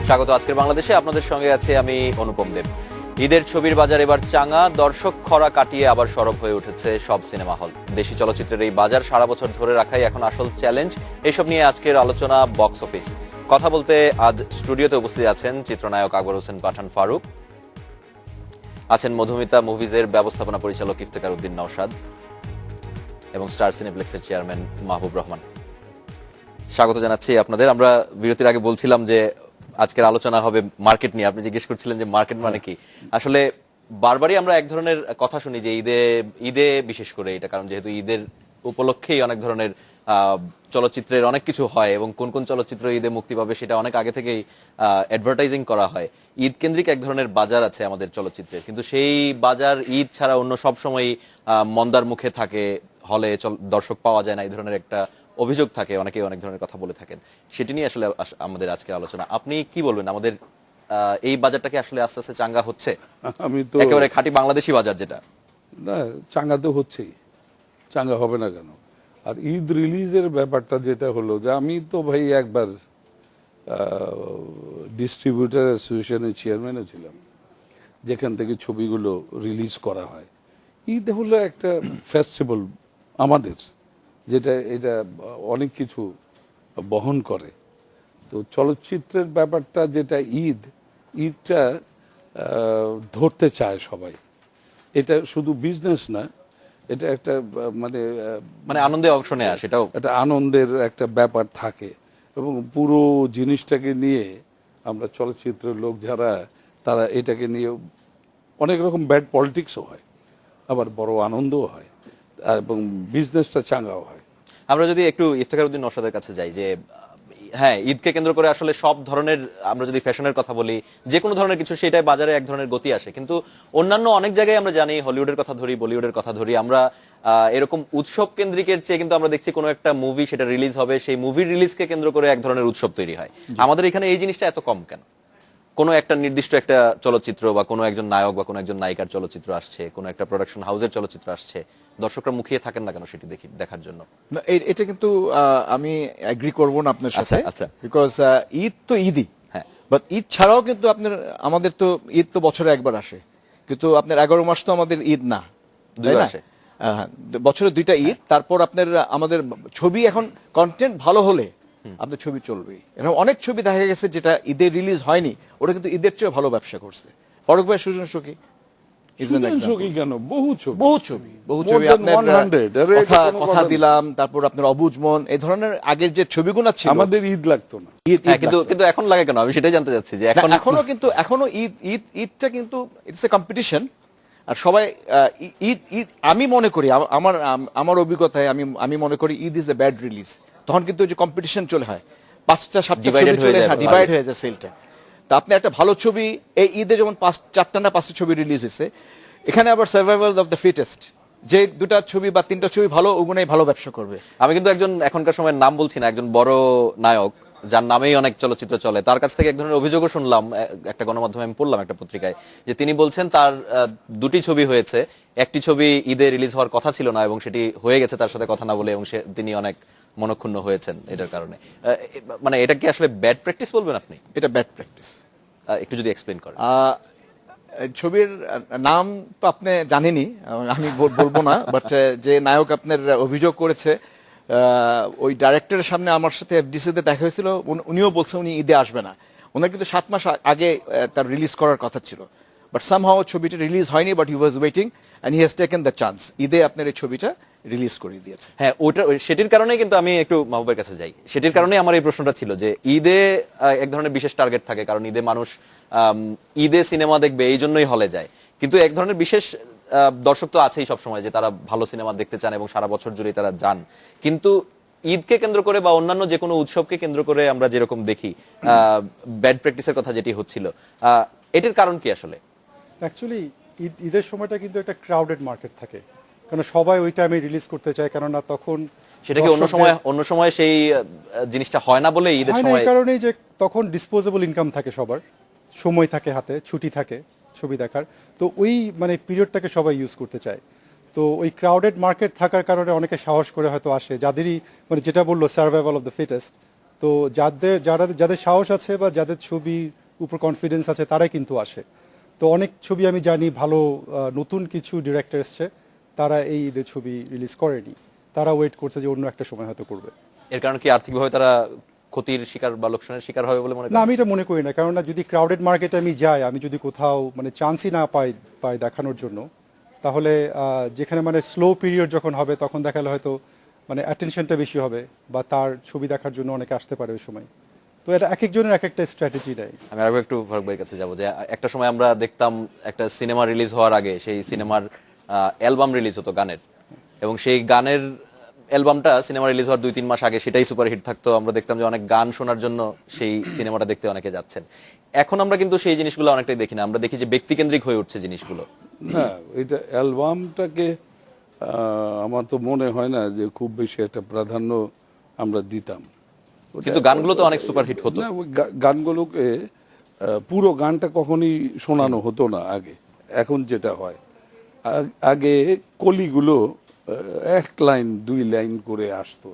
স্বাগত আজকের বাংলাদেশে। আপনাদের সঙ্গে আছে আমি অনুপম দেব। ঈদের ছবির বাজার এবার চাঙা, দর্শক খরা কাটিয়ে আবার সরব হয়ে উঠেছে সব সিনেমা হল। দেশি চলচ্চিত্রের এই বাজার সারা বছর ধরে রাখাই এখন আসল চ্যালেঞ্জ। এসব নিয়ে আজকের আলোচনা বক্স অফিস। কথা বলতে আজ স্টুডিওতে উপস্থিত আছেন চিত্রনায়ক আকবর হোসেন পাঠান ফারুক, আছেন মধুমিতা মুভিজের ব্যবস্থাপনা পরিচালক ইফতেখার উদ্দিন নওশাদ এবং স্টার সিনেপ্লেক্সের চেয়ারম্যান মাহবুব রহমান। স্বাগত জানাচ্ছি আপনাদের। আমরা বিরতির আগে বলছিলাম যে আজকের আলোচনা হবে মার্কেট নিয়ে। আপনি জিজ্ঞেস করছিলেন যে মার্কেট মানে কি। আসলে বারবারই আমরা এক ধরনের কথা শুনি যে ঈদে বিশেষ করে এটা, কারণ যেহেতু ঈদের উপলক্ষেই অনেক ধরনের চলচ্চিত্রের অনেক কিছু হয় এবং কোন কোন চলচ্চিত্র ঈদে মুক্তি পাবে সেটা অনেক আগে থেকেই অ্যাডভার্টাইজিং করা হয়। ঈদ কেন্দ্রিক এক ধরনের বাজার আছে আমাদের চলচ্চিত্রের, কিন্তু সেই বাজার ঈদ ছাড়া অন্য সব সময় মন্দার মুখে থাকে, হলে দর্শক পাওয়া যায় না, এই ধরনের একটা অভিযোগ থাকে, অনেকে অনেক ধরনের কথা বলে থাকেন। সেটি নিয়ে আসলে আমাদের আজকের আলোচনা। আপনি কি বলবেন, আমাদের এই বাজারটাকে আসলে আস্তে আস্তে চাঙ্গা হচ্ছে? আমি তো একেবারে খাঁটি বাংলাদেশি বাজার যেটা না, চাঙ্গা তো হচ্ছেই, চাঙ্গা হবে না কেন? আর ঈদ রিলিজের ব্যাপারটা যেটা হলো, যে আমি তো ভাই একবার ডিস্ট্রিবিউটার অ্যাসোসিয়েশনের চেয়ারম্যানও ছিলাম, যেখান থেকে ছবিগুলো রিলিজ করা হয়। ঈদ হলো একটা ফেস্টিভ্যাল আমাদের, যেটা এটা অনেক কিছু বহন করে। তো চলচ্চিত্রের ব্যাপারটা যেটা ঈদটা ধরতে চায় সবাই। এটা শুধু বিজনেস না, এটা একটা মানে আনন্দে অংশ নেয়া, সেটাও একটা আনন্দের একটা ব্যাপার থাকে। এবং পুরো জিনিসটাকে নিয়ে আমরা চলচ্চিত্রের লোক যারা, তারা এটাকে নিয়ে অনেক রকম ব্যাড পলিটিক্সও হয়, আবার বড় আনন্দও হয়, এবং বিজনেসটা চাঙ্গাও হয়। আমরা যদি একটু ইফতেখার উদ্দিন নওশাদের কাছে যাই, যে হ্যাঁ, ঈদকে কেন্দ্র করে আসলে সব ধরনের, আমরা যদি ফ্যাশনের কথা বলি, যে কোনো ধরনের কিছু, সেটাই বাজারে এক ধরনের গতি আসে। কিন্তু অন্যান্য অনেক জায়গায় আমরা জানি, হলিউডের কথা ধরি, বলিউডের কথা ধরি, আমরা এরকম উৎসব কেন্দ্রিকের চেয়ে কিন্তু আমরা দেখছি কোনো একটা মুভি সেটা রিলিজ হবে, সেই মুভির রিলিজকে কেন্দ্র করে এক ধরনের উৎসব তৈরি হয়। আমাদের এখানে এই জিনিসটা এত কম কেন? কোনো একটা নির্দিষ্ট একটা চলচ্চিত্র বা কোনো একজন নায়ক বা কোনো একজন নায়িকার চলচ্চিত্র আসছে, কোনো একটা প্রোডাকশন হাউসের চলচ্চিত্র আসছে, দর্শকরা মুখিয়ে থাকেন না কেন সেটি দেখার জন্য? এটা কিন্তু আমি এগ্রি করব না আপনার সাথে। আচ্ছা। বিকজ ঈদ তো ঈদই, হ্যাঁ, বাট ঈদ ছাড়াও কিন্তু আমাদের তো ঈদ তো বছরে একবার আসে, কিন্তু আপনার 11 মাস তো আমাদের ঈদ না, তাই না? আসে। হ্যাঁ, বছরে 2টা ঈদ। তারপর আমাদের ছবি, এখন কন্টেন্ট ভালো হলে আপনার ছবি চলবেই। এরকম অনেক ছবি দেখা গেছে যেটা ঈদে রিলিজ হয়নি, ওটা কিন্তু ঈদের চেয়ে ভালো ব্যবসা করছে। ফারুক ভাই, সুজন সখী কেন, বহু ছবি বহু ছবি আপনার কথা দিলাম, তারপর আপনার অবুঝ মন, এই ধরনের আগের যে ছবিগুলো ছিল, আমাদের ঈদ লাগতো না। কিন্তু এখন লাগে কেন? আমি সেটাই জানতে চাচ্ছি যে এখনো ঈদটা কিন্তু ইটস এ কম্পিটিশন। আর সবাই ঈদ আমি মনে করি, আমার অভিজ্ঞতায় আমি মনে করি Eid is a bad release. তখন কিন্তু যে কম্পিটিশন চলে হয়, 5টা 7টা ছবি চলে, ডিভাইড হয়ে যায় সেলটা। তা আপনি একটা ভালো ছবি এই ঈদে যেমন 4টা না 5টা ছবি রিলিজ হয়েছে, এখানে আবার সার্ভাইভাল অফ দ্য ফিটেস্ট, যে 2টা ছবি বা 3টা ছবি ভালো, ওগুলোই ভালো ব্যবসা করবে। আমি কিন্তু একজন, এখনকার সময় নাম বলছি না, একজন বড় নায়ক যার নামেই অনেক চলচ্চিত্র চলে, তার কাছ থেকে এক ধরনের অভিযোগও শুনলাম। একটা গণমাধ্যমে আমি পড়লাম একটা পত্রিকায়, যে তিনি বলছেন তার 2টি ছবি হয়েছে, একটি ছবি ঈদে রিলিজ হওয়ার কথা ছিল না এবং সেটি হয়ে গেছে তার সাথে কথা না বলে, এবং তিনি অনেক মনক্ষুণ্ণ হয়েছেন এটার কারণে। মানে এটা কি আসলে ব্যাড প্র্যাকটিস বলবেন আপনি? এটা ব্যাড প্র্যাকটিস। একটু যদি এক্সপ্লেইন করেন। ছবির নাম তো আপনি জানেনই, আমি বলবো না, বাট যে নায়ক আপনার অভিযোগ করেছে, ওই ডাইরেক্টরের সামনে আমার সাথে এফডিসিতে দেখা হয়েছিল, উনিও বলছেন উনি ঈদে আসবে না। ওনার কিন্তু 7 মাস আগে তার রিলিজ করার কথা ছিল, বাট সামহাও ছবিটা রিলিজ হয়নি, but he was waiting and he has taken the chance. ঈদে আপনার এই ছবিটা রিলিজ করে দিয়েছে। হ্যাঁ, সেটির কারণেই কিন্তু আমি একটু মাহবুবের কাছে যাই। সেটির কারণেই আমার এই প্রশ্নটা ছিল যে ঈদে এক ধরনের বিশেষ টার্গেট থাকে, কারণ ঈদে মানুষ ঈদে সিনেমা দেখবে, এই জন্যই হলে যায়। কিন্তু এক ধরনের বিশেষ দর্শক তো আছেই সবসময়, যে তারা ভালো সিনেমা দেখতে চান এবং সারা বছর জুড়ে তারা যান। কিন্তু ঈদকে কেন্দ্র করে বা অন্যান্য যে কোনো উৎসবকে কেন্দ্র করে আমরা যেরকম দেখি ব্যাড প্র্যাকটিসের কথা যেটি হচ্ছিল, এটির কারণ কি আসলে? অ্যাকচুয়ালি ঈদের সময়টা কিন্তু একটা ক্রাউডেড মার্কেট থাকে, কারণ সবাই ওই টাইমে রিলিজ করতে চায়, কেননা তখন সেটা কি অন্য সময় সেই জিনিসটা হয় না বলে ঈদের সময়? এই কারণেই যে তখন ডিসপোজেবল ইনকাম থাকে, সবার সময় থাকে, হাতে ছুটি থাকে ছবি দেখার, তো ওই পিরিয়ডটাকে সবাই ইউজ করতে চায়। তো ওই ক্রাউডেড মার্কেট থাকার কারণে অনেকে সাহস করে হয়তো আসে, যাদেরই যেটা বললো সার্ভাইভাল অফ দ্য ফিটেস্ট, তো তো যাদের সাহস আছে বা যাদের ছবির উপর কনফিডেন্স আছে তারাই কিন্তু আসে। তো অনেক ছবি আমি জানি ভালো নতুন কিছু ডিরেক্টর এসছে, তারা এই ঈদের ছবি রিলিজ করেনি, তারা ওয়েট করছে যে অন্য একটা সময় হয়তো করবে। এর কারণ কি আর্থিকভাবে তারা ক্ষতির শিকার বা লোকসানের শিকার হবে বলে মনে না, করেন? আমি এটা মনে করি না, কেননা যদি ক্রাউডেড মার্কেটে আমি যাই, আমি যদি কোথাও মানে চান্সই না পাই দেখানোর জন্য, তাহলে যেখানে মানে স্লো পিরিয়ড যখন হবে তখন দেখালে হয়তো মানে অ্যাটেনশনটা বেশি হবে বা তার ছবি দেখার জন্য অনেকে আসতে পারে ওই সময়। তো এটা এক একজনের এক একটা স্ট্র্যাটেজি নেয়। আমি আরো একটু ফারুক ভাইয়ের কাছে যাবো যে একটা সময় আমরা দেখতাম একটা সিনেমা রিলিজ হওয়ার আগে সেই সিনেমার অ্যালবাম রিলিজ হতো গানের, এবং সেই গানের অ্যালবামটা সিনেমা রিলিজ হওয়ার 2-3 মাস আগে সেটাই সুপারহিট থাকতো। আমরা দেখতাম যে অনেক গান শোনার জন্য সেই সিনেমাটা দেখতে অনেকে যাচ্ছেন। এখন আমরা কিন্তু সেই জিনিসগুলো অনেকটাই দেখি না, আমরা দেখি যে ব্যক্তিকেন্দ্রিক হয়ে উঠছে জিনিসগুলো। না, এটা অ্যালবামটাকে আমার তো মনে হয় না যে খুব বেশি একটা প্রাধান্য আমরা দিতাম। কিন্তু গানগুলো তো অনেক সুপারহিট হতো। না, ওই গানগুলোকে পুরো গানটা কখনই শোনানো হতো না আগে। এখন যেটা হয়, আগে কলিগুলো 1 লাইন 2 লাইন করে আসতো,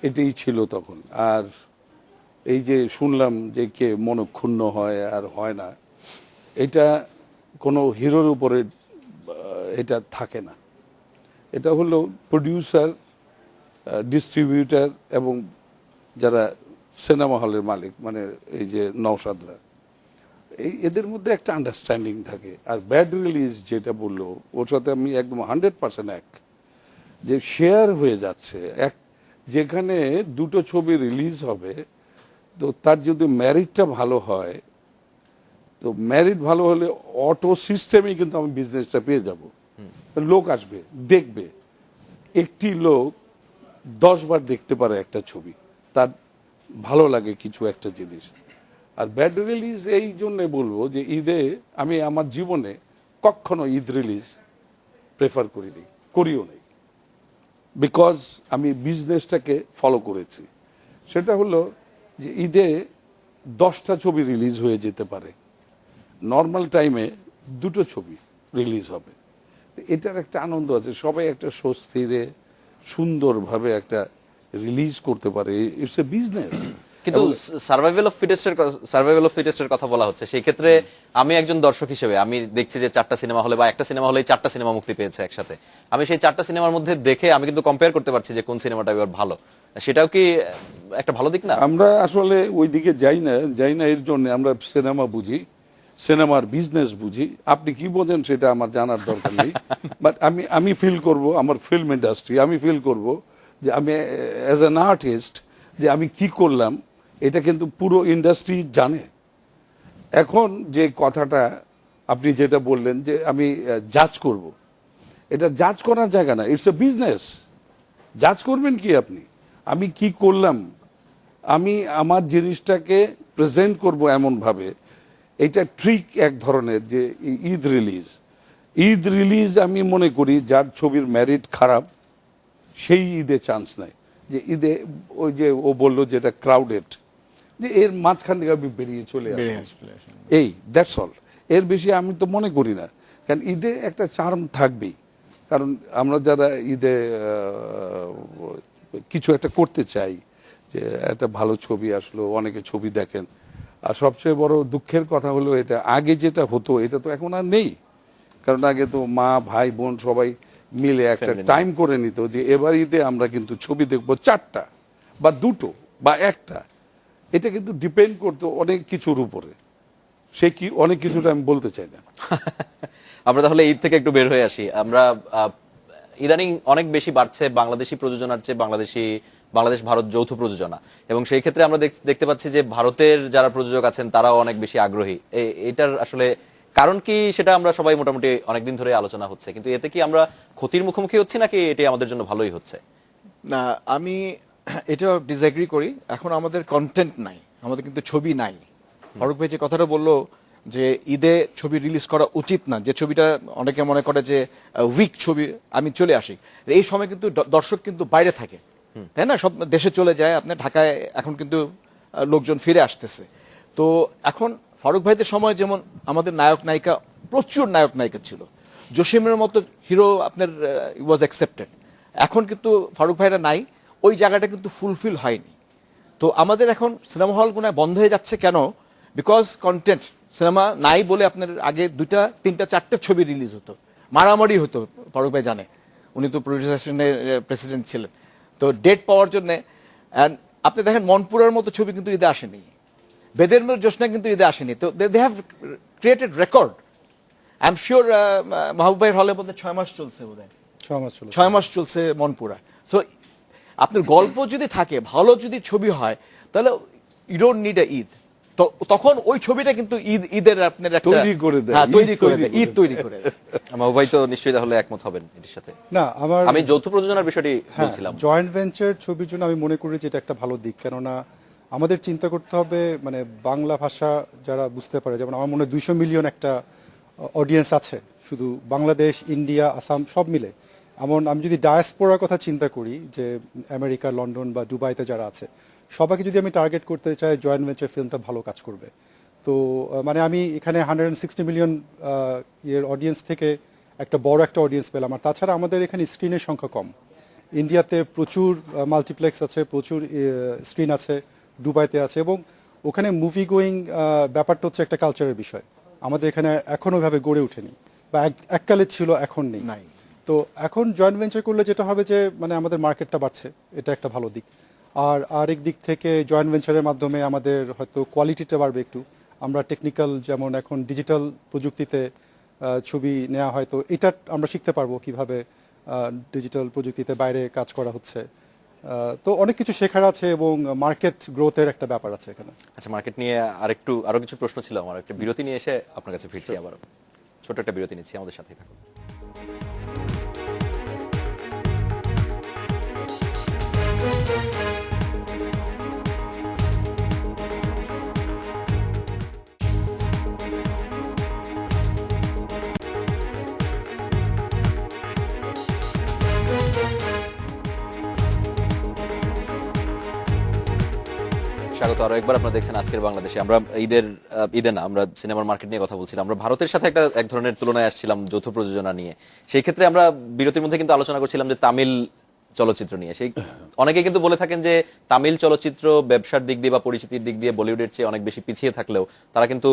এটাই ছিল তখন। আর এই যে শুনলাম যে কে মনক্ষুণ্ণ হয় আর হয় না, এটা কোনো হিরোর উপরে এটা থাকে না। এটা হলো প্রডিউসার, ডিস্ট্রিবিউটার এবং যারা সিনেমা হলের মালিক, মানে এই যে নওশাদরা, এদের মধ্যে একটা আন্ডারস্ট্যান্ডিং থাকে। আর ব্যাড রিলিজ যেটা বললো, ওর সাথে আমি একদম 100% এক, যে শেয়ার হয়ে যাচ্ছে। যেখানে দুটো ছবি রিলিজ হবে, তো তার যদি ম্যারিটটা ভালো হয়, তো ম্যারিট ভালো হলে অটো সিস্টেমে কিন্তু আমি বিজনেসটা পেয়ে যাব। লোক আসবে, দেখবে। একটি লোক 10 বার দেখতে পারে একটা ছবি, তার ভালো লাগে কিছু একটা জিনিস। আর ব্যাড রিলিজ এই জন্যে বলবো যে ঈদে আমি আমার জীবনে কখনো ঈদ রিলিজ প্রেফার করিও নেই, বিকজ আমি বিজনেসটাকে ফলো করেছি। সেটা হলো যে ঈদে 10টা ছবি রিলিজ হয়ে যেতে পারে, নর্মাল টাইমে 2টো ছবি রিলিজ হবে। এটার একটা আনন্দ আছে, সবাই একটা স্বস্তিরে সুন্দরভাবে একটা রিলিজ করতে পারে। It's a business. কিন্তু সার্ভাইভাল অফ ফিটেস্টের কথা বলা হচ্ছে, সেই ক্ষেত্রে আমি একজন দর্শক হিসেবে আমি দেখছি যে 4টা সিনেমা হলে বা একটা সিনেমা হলে 4টা সিনেমা মুক্তি পেয়েছে একসাথে। আমি সেই 4টা সিনেমার মধ্যে দেখে আমি কিন্তু কম্পেয়ার করতে পারছি যে কোন সিনেমাটা এবার ভালো। সেটাও কি একটা ভালো দিক না? আমরা আসলে ওই দিকে যাই না এর জন্য আমরা সিনেমা বুঝি, সিনেমার বিজনেস বুঝি। আপনি কি বোঝেন সেটা আমার জানার দরকার নেই। বাট আমি ফিল করব, আমার ফিল্ম ইন্ডাস্ট্রি, আমি ফিল করব যে আমি অ্যাজ অ্যান আর্টিস্ট যে আমি কি করলাম, এটা কিন্তু পুরো ইন্ডাস্ট্রি জানে। এখন যে কথাটা আপনি যেটা বললেন যে আমি জাজ করব, এটা জাজ করার জায়গা না, ইটস এ বিজনেস। জাজ করবেন কি আপনি? আমি কি করলাম, আমি আমার জিনিসটাকে প্রেজেন্ট করব এমনভাবে, এটা ট্রিক এক ধরনের। যে ঈদ রিলিজ আমি মনে করি যার ছবির মেরিট খারাপ সেই ঈদে চান্স নেয়। যে ঈদে ওই যে ও বললো যেটা ক্রাউডেড, যে এর মাঝখান থেকে আমি বেরিয়ে চলে আসি, এই দ্যাটস অল। এর বেশি আমি তো মনে করি না। কারণ ঈদে একটা চার্ম থাকবেই। কারণ আমরা যারা ঈদে কিছু একটা করতে চাই, যে একটা ভালো ছবি আসলো, অনেকে ছবি দেখেন। আর সবচেয়ে বড় দুঃখের কথা হলো এটা, আগে যেটা হতো এটা তো এখন আর নেই। কারণ আগে তো মা ভাই বোন সবাই মিলে একটা টাইম করে নিত যে এবার ঈদে আমরা কিন্তু ছবি দেখবো 4টা বা 2টো বা 1টা। এটা কিন্তু ডিপেন্ড করতো অনেক কিছুর উপরে। সে কি অনেক কিছুটা আমি বলতে চাই না। আমরা তাহলে ঈদ থেকে একটু বের হয়ে আসি। আমরা ইদানিং অনেক বেশি বাড়ছে বাংলাদেশি প্রযোজনার চেয়ে বাংলাদেশ ভারত যৌথ প্রযোজনা, এবং সেই ক্ষেত্রে আমরা দেখতে পাচ্ছি যে ভারতের যারা প্রযোজক আছেন তারাও অনেক বেশি আগ্রহী। এটার আসলে কারণ কি সেটা আমরা সবাই মোটামুটি অনেকদিন ধরে আলোচনা হচ্ছে, কিন্তু এতে কি আমরা ক্ষতির মুখোমুখি হচ্ছি নাকি এটি আমাদের জন্য ভালোই হচ্ছে? না, আমি এটা ডিসএগ্রি করি। এখন আমাদের কন্টেন্ট নাই, আমাদের কিন্তু ছবি নাই। ফারুক ভাই যে কথাটা বললো যে ঈদে ছবি রিলিজ করা উচিত না, যে ছবিটা অনেকে মনে করে যে উইক ছবি, আমি চলে আসি, এই সময় কিন্তু দর্শক কিন্তু বাইরে থাকে, তাই না? সব দেশে চলে যায়। আপনার ঢাকায় এখন কিন্তু লোকজন ফিরে আসতেছে। তো এখন ফারুক ভাইদের সময় যেমন আমাদের নায়ক নায়িকা, প্রচুর নায়ক নায়িকা ছিল, জসিমের মতো হিরো আপনার ওয়াজ অ্যাকসেপ্টেড। এখন কিন্তু ফারুক ভাইরা নাই, ওই জায়গাটা কিন্তু ফুলফিল হয়নি। তো আমাদের এখন সিনেমা হলগুলো বন্ধ হয়ে যাচ্ছে কেন? বিকজ কন্টেন্ট সিনেমা নাই বলে আপনার আগে 2টা 3টা 4টে ছবি রিলিজ হতো, মারামারি হতো, ফারুক ভাই জানে, উনি তো প্রডিউসার প্রেসিডেন্ট ছিলেন। তো ডেট পাওয়ার জন্য আপনি দেখেন মনপুরার মতো ছবি কিন্তু ঈদে আসেনি, বেদের মধ্যে জোসনা কিন্তু ঈদে আসেনি। তো they have created record. I am sure Mahbub ভাইয়ের হলে বলতে 6 মাস চলছে বোধহয়, 6 মাস চলে 6 মাস চলছে মনপুরা। সো আপনার গল্প যদি থাকে, ভালো যদি ছবি হয়, তাহলে you don't need a aid. তো তখন ওই ছবিটা কিন্তু ঈদের আপনার একটা তৈরি করে দেয়, হ্যাঁ, তৈরি ঈদ করে তৈরি দেয়, করে ঈদ তৈরি করে দেয়। মাহবুব ভাই তো নিশ্চয়ই তাহলে একমত হবেন এটির সাথে। না আমার আমি যৌথ প্রযোজনার বিষয়টি হ্যাঁ বলছিলাম। জয়েন্ট ভেঞ্চার ছবির জন্য আমি মনে করি যে এটা একটা ভালো দিক, কেননা আমাদের চিন্তা করতে হবে মানে বাংলা ভাষা যারা বুঝতে পারে, যেমন আমার মনে হয় 200 মিলিয়ন একটা অডিয়েন্স আছে শুধু বাংলাদেশ, ইন্ডিয়া, আসাম সব মিলে। এমন আমি যদি ডায়াসপোরার কথা চিন্তা করি, যে আমেরিকা, লন্ডন বা দুবাইতে যারা আছে, সবাইকে যদি আমি টার্গেট করতে চাই, জয়েন্ট ভেঞ্চার ফিল্মটা ভালো কাজ করবে। তো মানে আমি এখানে 160 মিলিয়ন ইয়ের অডিয়েন্স থেকে একটা বড় একটা অডিয়েন্স পেলাম। আর তাছাড়া আমাদের এখানে স্ক্রিনের সংখ্যা কম। ইন্ডিয়াতে প্রচুর মাল্টিপ্লেক্স আছে, প্রচুর স্ক্রিন আছে, দুবাইতে আছে, এবং ওখানে মুভি গোয়িং ব্যাপারটা হচ্ছে একটা কালচারের বিষয়। আমাদের এখানে এখনো ভাবে গড়ে ওঠেনি, বা এককালে ছিল, এখন নেই। নাই। তো এখন জয়েন্ট ভেঞ্চার করলে যেটা হবে যে মানে আমাদের মার্কেটটা বাড়ছে, এটা একটা ভালো দিক। আর আরেক দিক থেকে জয়েন্ট ভেঞ্চারের মাধ্যমে আমাদের হয়তো কোয়ালিটিটা বাড়বে একটু। আমরা টেকনিক্যাল, যেমন এখন ডিজিটাল প্রযুক্তিতে ছবি নেওয়া হয়, তো এটা আমরা শিখতে পারবো কিভাবে ডিজিটাল প্রযুক্তিতে বাইরে কাজ করা হচ্ছে। তো অনেক কিছু শেখার আছে, এবং মার্কেট গ্রোথের একটা ব্যাপার আছে এখানে। আচ্ছা, মার্কেট নিয়ে আরো কিছু প্রশ্ন ছিল আমার। একটা বিরতি নিয়ে এসে আপনার কাছে ফিরছি আবারও। ছোট একটা বিরতি নিচ্ছি, আমাদের সাথেই থাকুন। স্বাগত আরো একবার। আপনারা দেখছেন আজকের বাংলাদেশে। আমরা ঈদে না, আমরা সিনেমার মার্কেট নিয়ে কথা বলছিলাম। আমরা ভারতের সাথে এক ধরনের তুলনায় আসছিলাম যৌথ প্রযোজনা নিয়ে। সেই ক্ষেত্রে আমরা বিরতির মধ্যে কিন্তু আলোচনা করছিলাম যে তামিল চলচ্চিত্র নিয়ে। সেই অনেকে কিন্তু বলে থাকেন যে তামিল চলচ্চিত্র ব্যবসার দিক দিয়ে বা পরিচিতির দিক দিয়ে বলিউডের চেয়ে অনেক বেশি পিছিয়ে থাকলেও তারা কিন্তু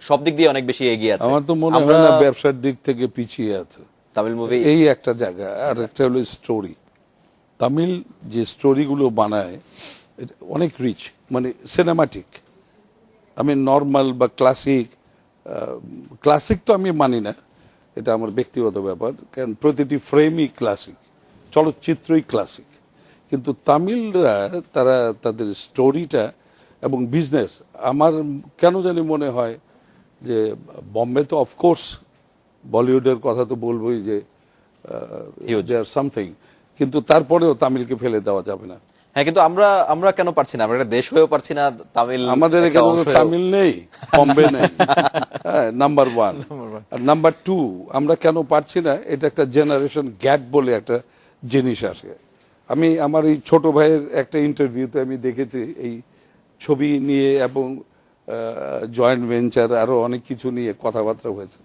সব দিক দিয়ে অনেক বেশি এগিয়ে আছে। আমার তো মনে হয় না ব্যবসার দিক থেকে পিছিয়ে আছে তামিল মুভি এই একটা জায়গা। আর একটা হলো স্টোরি। তামিল যে স্টোরিগুলো বানায় এটা অনেক রিচ, মানে সিনেমাটিক। আমি নর্মাল বা ক্লাসিক তো আমি মানি না, এটা আমার ব্যক্তিগত ব্যাপার, কারণ প্রতিটি ফ্রেমই ক্লাসিক, চলচ্চিত্রই ক্লাসিক। কিন্তু তামিলরা তারা তাদের স্টোরিটা এবং বিজনেস, আমার কেন জানি মনে হয় যে বম্বে তো অফকোর্স বলিউডের কথা তো বলবোই যে দেয়ার সামথিং, কিন্তু তারপরেও তামিলকে ফেলে দেওয়া যাবে না। হ্যাঁ, কিন্তু আমরা কেন পারছি না? আমরা একটা দেশ হয়েও পারছি না তামিল। আমাদের একটা এখানে অংশ তো হয়েও। তামিল নেই, বম্বে নেই, নাম্বার 1। আর নাম্বার 2 আমরা কেন পারছি না, এটা একটা জেনারেশন গ্যাপ বলে একটা জিনিস আসে। আমি আমার এই ছোট ভাইয়ের একটা ইন্টারভিউতে আমি দেখেছি এই ছবি নিয়ে, এবং জয়েন্ট ভেঞ্চার আরো অনেক কিছু নিয়ে কথাবার্তা হয়েছে।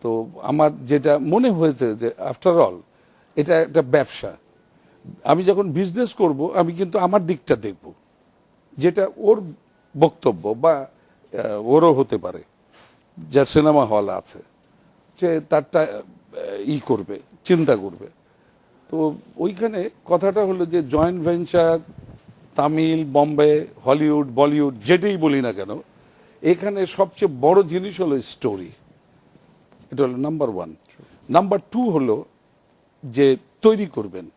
তো আমার যেটা মনে হয়েছে যে আফটার অল এটা একটা ব্যবসা। আমি যখন বিজনেস করব আমি কিন্তু আমার দিকটা দেখব, যেটা ওর বক্তব্য বা ওরও হতে পারে, যার সিনেমা হল আছে, যে তারটা করবে, চিন্তা করবে। তো ওইখানে কথাটা হলো যে joint venture, Tamil, Bombay, Hollywood, Bollywood যেটাই বলি না কেন, এখানে সবচেয়ে বড় জিনিস হলো স্টোরি। এটা হলো নাম্বার 1। নাম্বার 2 হলো যে তৈরি করবেন,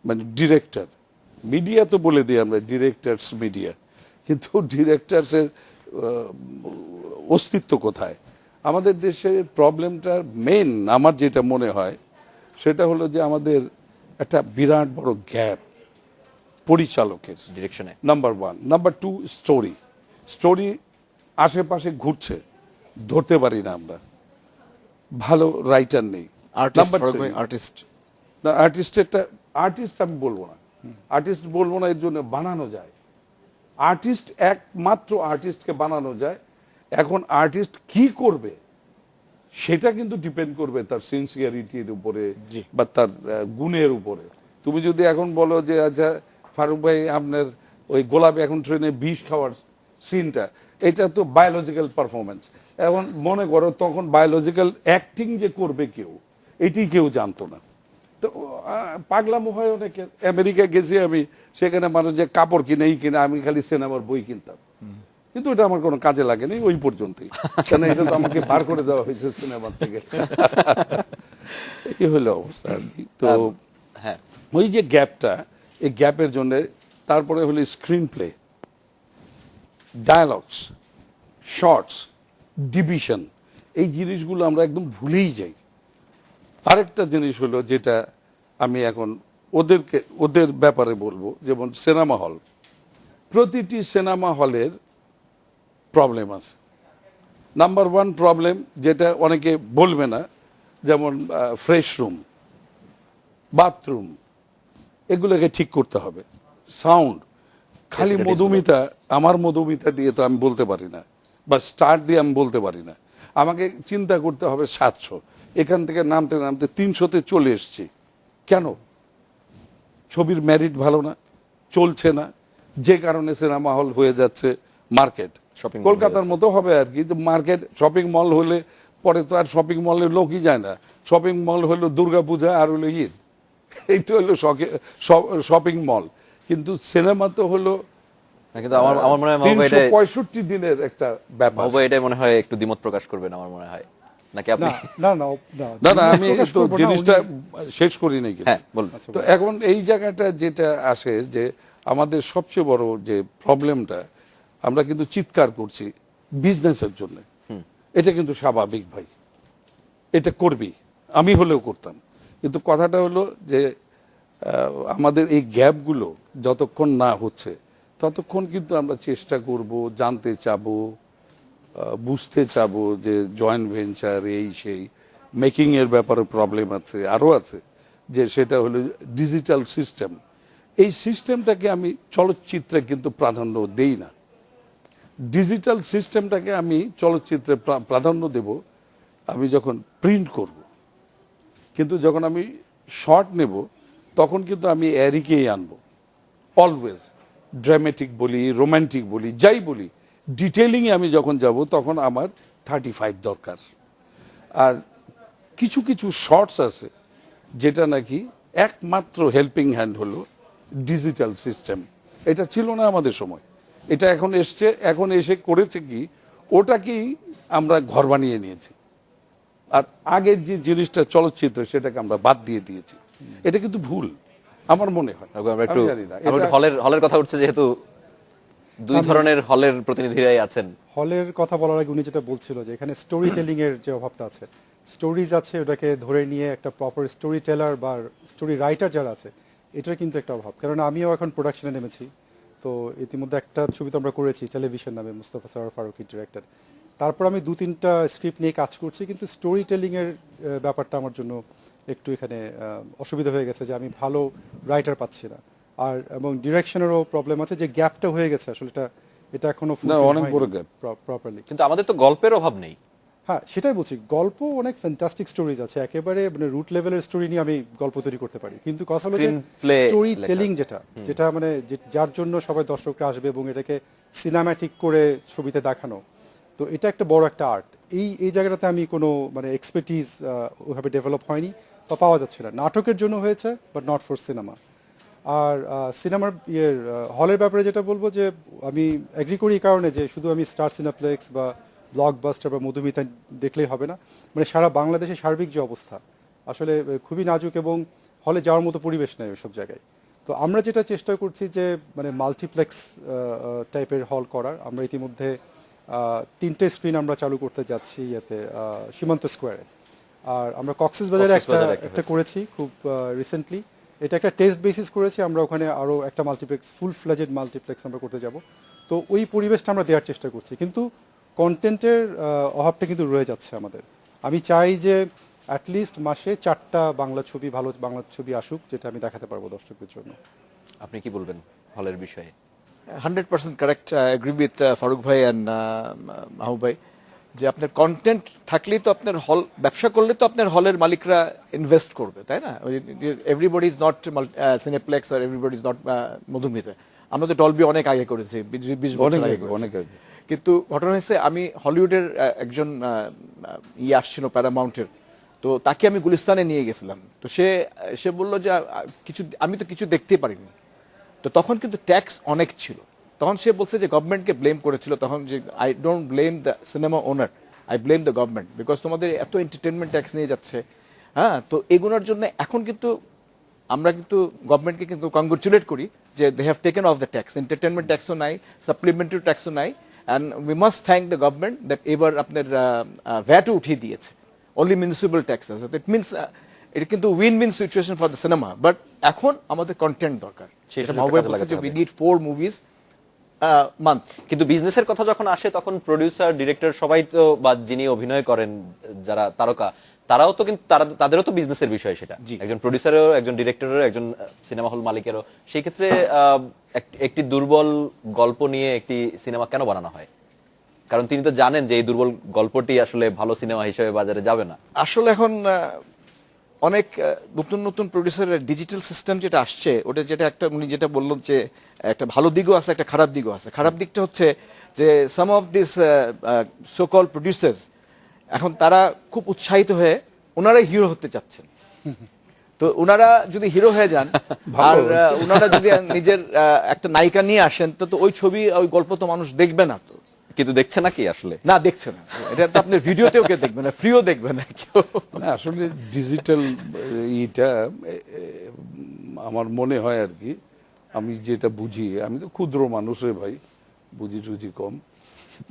মানে ডিরেক্টর। মিডিয়া তো বলে দিই আমরা ডিরেক্টরস মিডিয়া, কিন্তু ডিরেক্টরসের অস্তিত্ব কোথায়? আমাদের দেশে প্রবলেমটার মেন আমার যেটা মনে হয় সেটা হলো যে আমাদের একটা বিরাট বড় গ্যাপ পরিচালকের ডিরেকশনে। নাম্বার 1। নাম্বার 2 স্টোরি আশেপাশে ঘুরছে, ধরতে পারি না আমরা, ভালো রাইটার নেই। Number three, আর্টিস্ট না আর্টিস্ট আমি বলবো না, আর্টিস্ট বলবো না, এর জন্য বানানো যায়। আর্টিস্ট একমাত্র আর্টিস্টকে বানানো যায়। এখন আর্টিস্ট কি করবে সেটা কিন্তু ডিপেন্ড করবে তার সিনসিয়ারিটির উপরে বা তার গুণের উপরে। তুমি যদি এখন বলো যে আচ্ছা ফারুক ভাই আপনার ওই গোলাপি এখন ট্রেনে বিষ খাওয়ার সিনটা, এটা তো বায়োলজিক্যাল পারফরমেন্স। এখন মনে করো তখন বায়োলজিক্যাল অ্যাক্টিং যে করবে কেউ, এটি কেউ জানতো না। তো পাগলামো হয় অনেকের। আমেরিকা গেছি আমি, সেখানে মানুষ যে কাপড় কিনে এই কিনে, আমি খালি সিনেমার বই কিনতাম, কিন্তু এটা আমার কোনো কাজে লাগেনি ওই পর্যন্তই, কেন এটা তো আমাকে বার করে দেওয়া হয়েছে সিনেমার থেকে। এই হলো অবস্থা আর কি। তো হ্যাঁ, ওই যে গ্যাপটা, এই গ্যাপের জন্য তারপরে হলো screenplay, dialogues, shots, division, এই জিনিসগুলো আমরা একদম ভুলেই যাই। আরেকটা জিনিস হলো যেটা আমি এখন ওদের ব্যাপারে বলবো, যেমন সিনেমা হল, প্রতিটি সিনেমা হলের প্রবলেম আছে। নাম্বার ওয়ান প্রবলেম, যেটা অনেকে বলবে না, যেমন ফ্রেশ রুম, বাথরুম, এগুলোকে ঠিক করতে হবে। সাউন্ড, খালি মধুমিতা, আমার মধুমিতা দিয়ে তো আমি বলতে পারি না, বা স্টার দিয়ে আমি বলতে পারি না, আমাকে চিন্তা করতে হবে 700, এখান থেকে নামতে নামতে 300-তে চলে এসছি। কেন? ছবির ম্যারিট ভালো না, চলছে না, যে কারণে সিনেমা হল হয়ে যাচ্ছে মার্কেট। Shopping mall কলকাতার মতো হবে আর কি, মার্কেট শপিং মল হলে পরে তো আর শপিং মলে লোকই যায় না। শপিং মল হলো দুর্গাপূজা আর হলো ঈদ, এইটা হলো শপিং মল। কিন্তু সিনেমা তো হলো না, কিন্তু আমার আমার মনে হয় মাহবুব ভাই 365 দিনের একটা ব্যাপার। মাহবুব ভাই এটাই মনে হয় একটু দ্বিমত প্রকাশ করবেন আমার মনে হয়, নাকি আপনি? না না না না, আমি প্রকাশ তো করবো না, জিনিসটা উনি- শেষ করি নাই কিন্তু। হ্যাঁ, বলুন। তো এখন এই জায়গাটা যেটা আসে, যে আমাদের সবচেয়ে বড় যে প্রবলেমটা, আমরা কিন্তু চিৎকার করছি বিজনেসের জন্য, এটা কিন্তু স্বাভাবিক ভাই, এটা করবি, আমি হলেও করতাম। কিন্তু কথাটা হলো যে আমাদের এই গ্যাপগুলো যতক্ষণ না হচ্ছে, ততক্ষণ কিন্তু আমরা চেষ্টা করব, জানতে চাবো, বুঝতে চাবো যে জয়েন্ট ভেঞ্চার, এই সেই মেকিং এর ব্যাপারে প্রবলেম আছে, আরও আছে, যে সেটা হলো ডিজিটাল সিস্টেম। এই সিস্টেমটাকে আমি চলচ্চিত্রে কিন্তু প্রাধান্য দেই না। ডিজিটাল সিস্টেমটাকে আমি চলচ্চিত্রে প্রাধান্য দেব আমি যখন প্রিন্ট করব। কিন্তু যখন আমি শর্ট নেব, তখন কিন্তু আমি অ্যারিকেই আনবো। অলওয়েজ ড্রামেটিক বলি, রোম্যান্টিক বলি, যাই বলি, ডিটেলিংয়ে আমি যখন যাব, তখন আমার 35 দরকার। আর কিছু কিছু শর্টস আছে যেটা নাকি একমাত্র হেল্পিং হ্যান্ড হলো ডিজিটাল সিস্টেম। এটা ছিল না আমাদের সময়, এটা এখন এসছে, এখন এসে করেছে কি, ওটাকেই আমরা ঘর বানিয়ে নিয়েছি। আর আগের যে জিনিসটা চলচ্চিত্র, সেটাকে আমরা বাদ দিয়ে দিয়েছি। এটা কিন্তু ভুল আমার মনে হয়। আমরা একটু আমি জানি না, আমরা একটু এটা- হলের কথা উঠছে, যেহেতু দুই ধরনের হলের প্রতিনিধিরাই আছেন। হলের কথা বলার আগে উনি যেটা বলছিল যে এখানে স্টোরি টেলিং এর যে অভাবটা আছে, স্টোরিজ আছে, ওটাকে ধরে নিয়ে একটা প্রপার স্টোরি টেলার বা স্টোরি রাইটার যারা আছে, এটার কিন্তু একটা অভাব। কারণ আমিও এখন প্রোডাকশনে নেমেছি, তো ইতিমধ্যে একটা ছবি তো আমরা করেছি টেলিভিশন নামে, মুস্তাফা সরোয়ার ফারুকী ডিরেক্টর। তারপর আমি 2-3টা স্ক্রিপ্ট নিয়ে কাজ করছি, কিন্তু স্টোরি টেলিং এর ব্যাপারটা আমার জন্য একটু এখানে অসুবিধা হয়ে গেছে, যে আমি ভালো রাইটার পাচ্ছি না। আর এবং ডিরেকশনেরও প্রবলেম আছে, যে গ্যাপটা হয়ে গেছে আসলে, এটা এখনো না, অনেক বড় gap। প্রপারলি। কিন্তু আমাদের তো গল্পের অভাব নেই। হ্যাঁ, সেটাই বলছি, গল্প অনেক ফ্যান্টাস্টিক স্টোরিজ আছে, একেবারে মানে রুট লেভেলের স্টোরি নিয়ে আমি গল্প তৈরি করতে পারি। কিন্তু কথা হলো যে Screenplay স্টোরি লেখা। টেলিং যেটা মানে যার জন্য সবাই দর্শকরা আসবে এবং এটাকে সিনেম্যাটিক করে ছবিতে দেখানো, তো এটা একটা বড় একটা আর্ট। এই জায়গাটাতে আমি কোনো মানে এক্সপার্টিজ ওইভাবে ডেভেলপ হয়নি বা পাওয়া যাচ্ছে না। নাটকের জন্য হয়েছে, বাট নট ফর সিনেমা। আর সিনেমার হলের ব্যাপারে যেটা বলবো, যে আমি এগ্রি করি এই কারণে যে শুধু আমি স্টার সিনেপ্লেক্স বা ব্লকবাস্টার বা মধুমিতা দেখলেই হবে না। মানে সারা বাংলাদেশের সার্বিক যে অবস্থা আসলে খুবই নাজুক, এবং হলে যাওয়ার মতো পরিবেশ নেই ওইসব জায়গায়। তো আমরা যেটা চেষ্টা করছি যে মানে মাল্টিপ্লেক্স টাইপের হল করার। আমরা ইতিমধ্যে 3টে স্ক্রিন আমরা চালু করতে যাচ্ছি ইয়েতে, সীমান্ত স্কোয়ারে। আর আমরা কক্সবাজারে কক্সবাজারে একটা একটা করেছি খুব রিসেন্টলি। এটা একটা টেস্ট বেসিস করেছি, আমরা ওখানে আরও একটা মাল্টিপ্লেক্স, ফুল ফ্লেজেড মাল্টিপ্লেক্স আমরা করতে যাব। তো ওই পরিবেশটা আমরা দেওয়ার চেষ্টা করছি, কিন্তু কন্টেন্টের অভাবটা কিন্তু রয়ে যাচ্ছে আমাদের। আমি চাই যে অ্যাটলিস্ট মাসে 4টা বাংলা ছবি, ভালো বাংলা ছবি আসুক, যেটা আমি দেখাতে পারবো দর্শকদের জন্য। আপনি কি বলবেন হলের বিষয়ে? 100% correct. I agree with Farooq bhai and Mahbub bhai. যে আপনার কন্টেন্ট থাকলেই তো আপনার হল ব্যবসা করলে তো আপনার হলের মালিকরা ইনভেস্ট করবে, তাই না? এভরিবডি ইজ নট সিনেপ্লেক্স আর এভরিবডি ইজ নট মধুমিতা। আমরা তো ডলবি অনেক আগে করেছি, 20 বছর আগে করেছি। অনেক আগে। কিন্তু ঘটনা হয়েছে আমি হলিউডের একজন ইয়ে আসছিল প্যারামাউন্টের, তো তাকে আমি গুলিস্তানে নিয়ে গেছিলাম। তো সে বললো যে আমি তো কিছু দেখতে পারিনি। তো তখন কিন্তু ট্যাক্স অনেক ছিল। তখন সে বলছে যে গভর্নমেন্টকে ব্লেম করেছিল তখন, যে I don't blame the cinema owner, I blame the government, because তোমাদের এত এন্টারটেনমেন্ট ট্যাক্স নিয়ে যাচ্ছে। হ্যাঁ, তো এগুলোর জন্য এখন কিন্তু আমরা কিন্তু গভর্নমেন্টকে কিন্তু কংগ্রেচুলেট করি যে they have taken off the tax, entertainment ট্যাক্সও নাই, সাপ্লিমেন্টারি ট্যাক্সও নাই, and we must thank the government that এবার আপনার ভ্যাটও উঠিয়ে দিয়েছে, only municipal taxes. That means এটা কিন্তু win win situation for the cinema. But এখন আমাদের কন্টেন্ট দরকার, সেই সেটা সুযোগটা মাহবুব কাজে বলছে যে লাগাতে উই হবে। Need 4 movies month. কিন্তু বিজনেসের কথা যখন আসে তখন প্রডিউসার, ডিরেক্টর সবাই তো, বা যিনি অভিনয় করেন যারা তারকা, তারাও তো কিন্তু তাদেরও তো বিজনেসের বিষয় সেটা। জি। একজন প্রডিউসারেরও, একজন ডিরেক্টরেরও, একজন সিনেমা হল মালিকেরও। সেই ক্ষেত্রে একটি দুর্বল গল্প নিয়ে একটি সিনেমা কেন বানানো হয়? কারণ তিনি তো জানেন যে এই দুর্বল গল্পটি আসলে ভালো সিনেমা হিসেবে বাজারে যাবে না। আসলে এখন অনেক নতুন নতুন প্রডিউসারের ডিজিটাল সিস্টেম যেটা আসছে, ওটা যেটা একটা উনি যেটা বললাম যে একটা ভালো দিকও আছে, একটা খারাপ দিকও আছে। খারাপ দিকটা হচ্ছে যে some of this so call producers এখন তারা খুব উৎসাহিত হয়ে ওনারাই হিরো হতে চাচ্ছেন। তো ওনারা যদি হিরো হয়ে যান আর ওনারা যদি নিজের একটা নায়িকা নিয়ে আসেন, তো ওই ছবি ওই গল্প তো মানুষ দেখবে না। তো কিন্তু দেখছে নাকি আসলে? না, দেখছে না। এটা তো আপনার ভিডিওতেও কেউ দেখবে না, ফ্রিও দেখবে না কেউ। না, আসলে ডিজিটাল ইটা আমার মনে হয় আর কি, আমি যেটা বুঝি, আমি তো ক্ষুদ্র মানুষ রে ভাই, বুঝি টুঝি কম,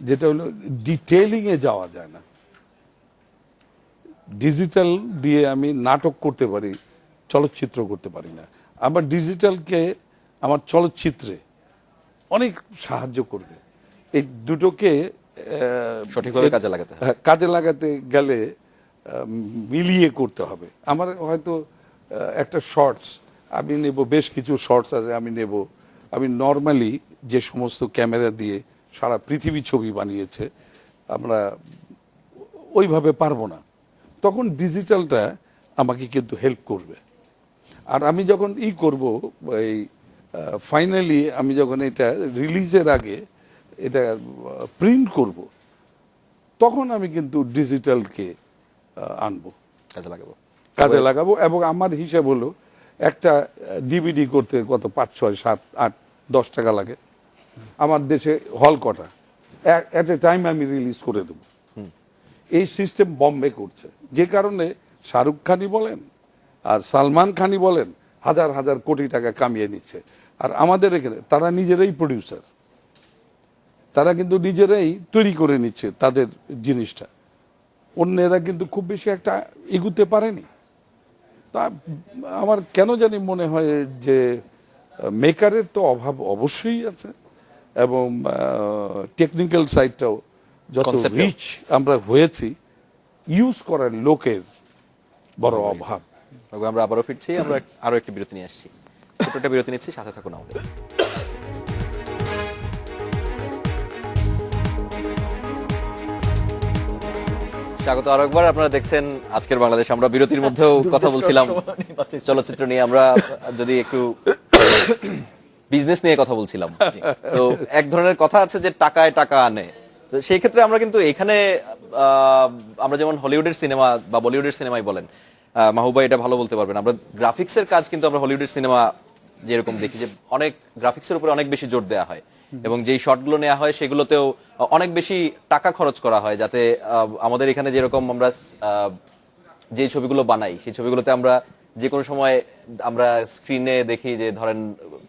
যেটা হলো ডিটেইলিং এ যাওয়া যায় না। ডিজিটাল দিয়ে আমি নাটক করতে পারি, চলচ্চিত্র করতে পারি না। আবার ডিজিটালকে আমার চলচ্চিত্রে অনেক সাহায্য করবে। এই দুটোকে সঠিকভাবে কাজে লাগাতে হবে। কাজে লাগাতে গেলে মিলিয়ে করতে হবে। আমার হয়তো একটা শর্টস আমি নেব, বেশ কিছু শর্টস আছে আমি নেব, আমি নর্মালি যে সমস্ত ক্যামেরা দিয়ে সারা পৃথিবী ছবি বানিয়েছে আমরা ওইভাবে পারবো না। তখন ডিজিটালটা আমাকে কিন্তু হেল্প করবে। আর আমি যখন করব, এই ফাইনালি আমি যখন এটা রিলিজের আগে এটা প্রিন্ট করব, তখন আমি কিন্তু ডিজিটালকে আনবো, কাজে লাগাবো। এবং আমার হিসাব হলো একটা ডিভিডি করতে কত 5, 6, 7, 8, 10 টাকা লাগে। আমার দেশে হল কটা, এট এ টাইম আমি রিলিজ করে দেবো। এই সিস্টেম বম্বে করছে, যে কারণে শাহরুখ খানই বলেন আর সালমান খানই বলেন হাজার হাজার কোটি টাকা কামিয়ে নিচ্ছে। আর আমাদের এখানে তারা নিজেরাই প্রডিউসার, তারা কিন্তু নিজেরাই তৈরি করে নিচ্ছে তাদের জিনিসটা। অন্যেরা কিন্তু খুব বেশি একটা এগুতে পারেনি। তা আমার কেন জানি মনে হয় যে মেকারের তো অভাব অবশ্যই আছে, এবং টেকনিক্যাল সাইডটাও যত Concept-ও। রিচ আমরা হয়েছি, ইউজ করার লোকের বড় অভাব। আমরা আবারও ফিরছি, আমরা আরো একটি বিরতি নিয়ে আসছি। ছোট একটা বিরতি নিচ্ছি, সাথে থাকুন আমাদের। স্বাগত আরো একবার। আপনারা দেখছেন আজকের বাংলাদেশ। আমরা বিরতির মধ্যেও কথা বলছিলাম চলচ্চিত্র নিয়ে, আমরা যদি একটু বিজনেস নিয়ে কথা বলছিলাম। তো এক ধরনের কথা আছে যে টাকায় টাকা আনে। তো সেই ক্ষেত্রে আমরা কিন্তু এখানে আমরা যেমন হলিউডের সিনেমা বা বলিউডের সিনেমাই বলেন, মাহবুবা এটা ভালো বলতে পারবেন, আমরা গ্রাফিক্সের কাজ কিন্তু আমরা হলিউডের সিনেমা যেরকম দেখি যে অনেক গ্রাফিক্সের উপরে অনেক বেশি জোর দেওয়া হয়, এবং যেই শটগুলো নেওয়া হয় সেগুলোতেও অনেক বেশি টাকা খরচ করা হয়, যাতে আমাদের এখানে যেরকম আমরা যে ছবিগুলো বানাই সেই ছবিগুলোতে আমরা যে কোনো সময় আমরা স্ক্রিনে দেখি যে ধরেন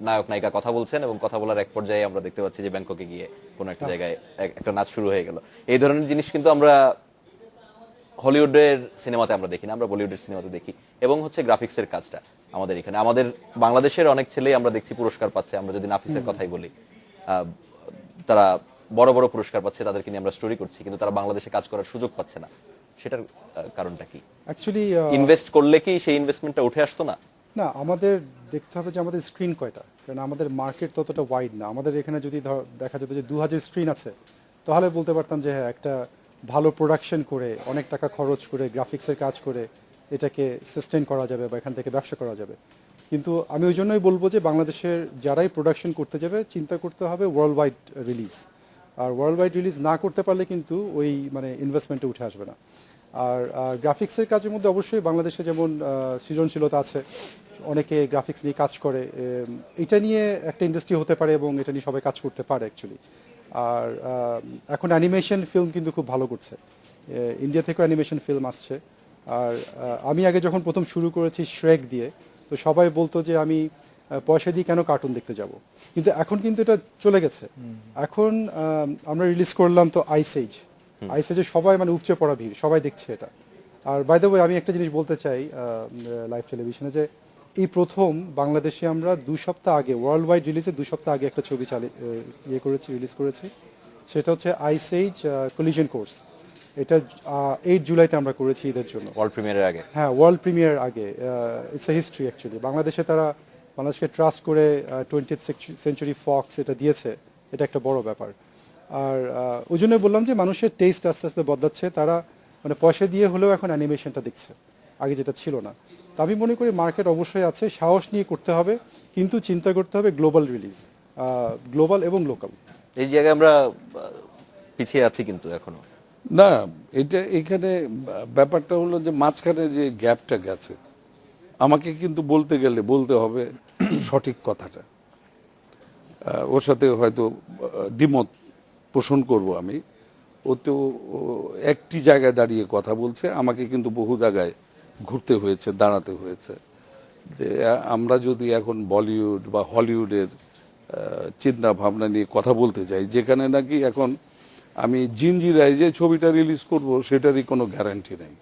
নায়ক নায়িকা কথা বলছেন, এবং কথা বলার এক পর্যায়ে আমরা দেখতে পাচ্ছি যে ব্যাংককে গিয়ে কোনো একটা জায়গায় একটা নাচ শুরু হয়ে গেল। এই ধরনের জিনিস কিন্তু আমরা হলিউডের সিনেমাতে আমরা দেখি না, আমরা বলিউডের সিনেমাতে দেখি। এবং হচ্ছে গ্রাফিক্সের কাজটা আমাদের এখানে, আমাদের বাংলাদেশের অনেক ছেলেই আমরা দেখছি পুরস্কার পাচ্ছে। আমরা যদি নাফিসের কথাই বলি, তারা বড় বড় পুরস্কার পাচ্ছে, তাদেরকে নিয়ে আমরা স্টোরি করছি, কিন্তু তারা বাংলাদেশে কাজ করার সুযোগ পাচ্ছে না। সেটার কারণটা কি? অ্যাকচুয়ালি ইনভেস্ট করলে কি সেই ইনভেস্টমেন্টটা উঠে আসতো না? না, আমাদের দেখতে হবে যে আমাদের স্ক্রিন কয়টা, কারণ আমাদের মার্কেট ততটা ওয়াইড না। আমাদের এখানে যদি দেখা যেত যে 2000 স্ক্রিন আছে, তাহলে বলতে পারতাম যে হ্যাঁ, একটা ভালো প্রোডাকশন করে অনেক টাকা খরচ করে গ্রাফিক্সের কাজ করে এটাকে সাস্টেন করা যাবে বা এখান থেকে ব্যবসা করা যাবে। কিন্তু আমি ওই জন্যই বলবো যে বাংলাদেশের যারাই প্রোডাকশন করতে যাবে চিন্তা করতে হবে ওয়ার্ল্ড ওয়াইড রিলিজ। আর ওয়ার্ল্ড ওয়াইড রিলিজ না করতে পারলে কিন্তু ওই মানে ইনভেস্টমেন্টে উঠে আসবে না। আর গ্রাফিক্সের কাজের মধ্যে অবশ্যই বাংলাদেশে যেমন সৃজনশীলতা আছে, অনেকে গ্রাফিক্স নিয়ে কাজ করে, এটা নিয়ে একটা ইন্ডাস্ট্রি হতে পারে এবং এটা নিয়ে সবাই কাজ করতে পারে অ্যাকচুয়ালি। আর এখন অ্যানিমেশন ফিল্ম কিন্তু খুব ভালো করছে, ইন্ডিয়া থেকেও অ্যানিমেশন ফিল্ম আসছে। আর আমি আগে যখন প্রথম শুরু করেছি শ্রেক দিয়ে, তো সবাই বলতো যে আমি পয়সা দিয়ে কেন কার্টুন দেখতে যাব, কিন্তু এখন কিন্তু এটা চলে গেছে। এখন আমরা রিলিজ করলাম তো আইসেজে সবাই মানে উপচে পড়া ভিড়, সবাই দেখছে এটা। আর বাই দ্য ওয়ে আমি একটা জিনিস বলতে চাই লাইভ টেলিভিশনে, যে এই প্রথম বাংলাদেশে আমরা 2 সপ্তাহ আগে ওয়ার্ল্ড ওয়াইড রিলিজে 2 সপ্তাহ আগে একটা ছবি রিলিজ করেছি, সেটা হচ্ছে আইসেজ কলিশন কোর্স। এটা 8 জুলাইতে আমরা করেছি ঈদের জন্য, ওয়ার্ল্ড প্রিমিয়ারের আগে। হ্যাঁ ওয়ার্ল্ড প্রিমিয়ার আগে। It's a history actually. বাংলাদেশকে ট্রাস্ট করে 20th সেঞ্চুরি ফক্স এটা দিয়েছে, এটা একটা বড় ব্যাপার। আর ওই জন্যই বললাম যে মানুষের টেস্ট আস্তে আস্তে বদলাচ্ছে, তারা মানে পয়সা দিয়ে হলেও এখন অ্যানিমেশনটা দেখছে, আগে যেটা ছিল না। তো আমি মনে করি মার্কেট অবশ্যই আছে, সাহস নিয়ে করতে হবে, কিন্তু চিন্তা করতে হবে গ্লোবাল রিলিজ, গ্লোবাল এবং লোকাল। এই জায়গায় আমরা পিছিয়ে আছি কিন্তু এখনো। না, এটা এখানে ব্যাপারটা হলো যে মাঝখানে যে গ্যাপটা গেছে, আমাকে কিন্তু বলতে হবে সঠিক কথাটা। ওর সাথে হয়তো দ্বিমত পোষণ করব আমি। ও তো একটি জায়গায় দাঁড়িয়ে কথা বলছে, আমাকে কিন্তু বহু জায়গায় ঘুরতে হয়েছে, দাঁড়াতে হয়েছে। যে আমরা যদি এখন বলিউড বা হলিউডের চিন্তা ভাবনা নিয়ে কথা বলতে যাই, যেখানে নাকি এখন আমি জিঞ্জিরায় যে ছবিটা রিলিজ করব সেটারই কোনো গ্যারান্টি নেই,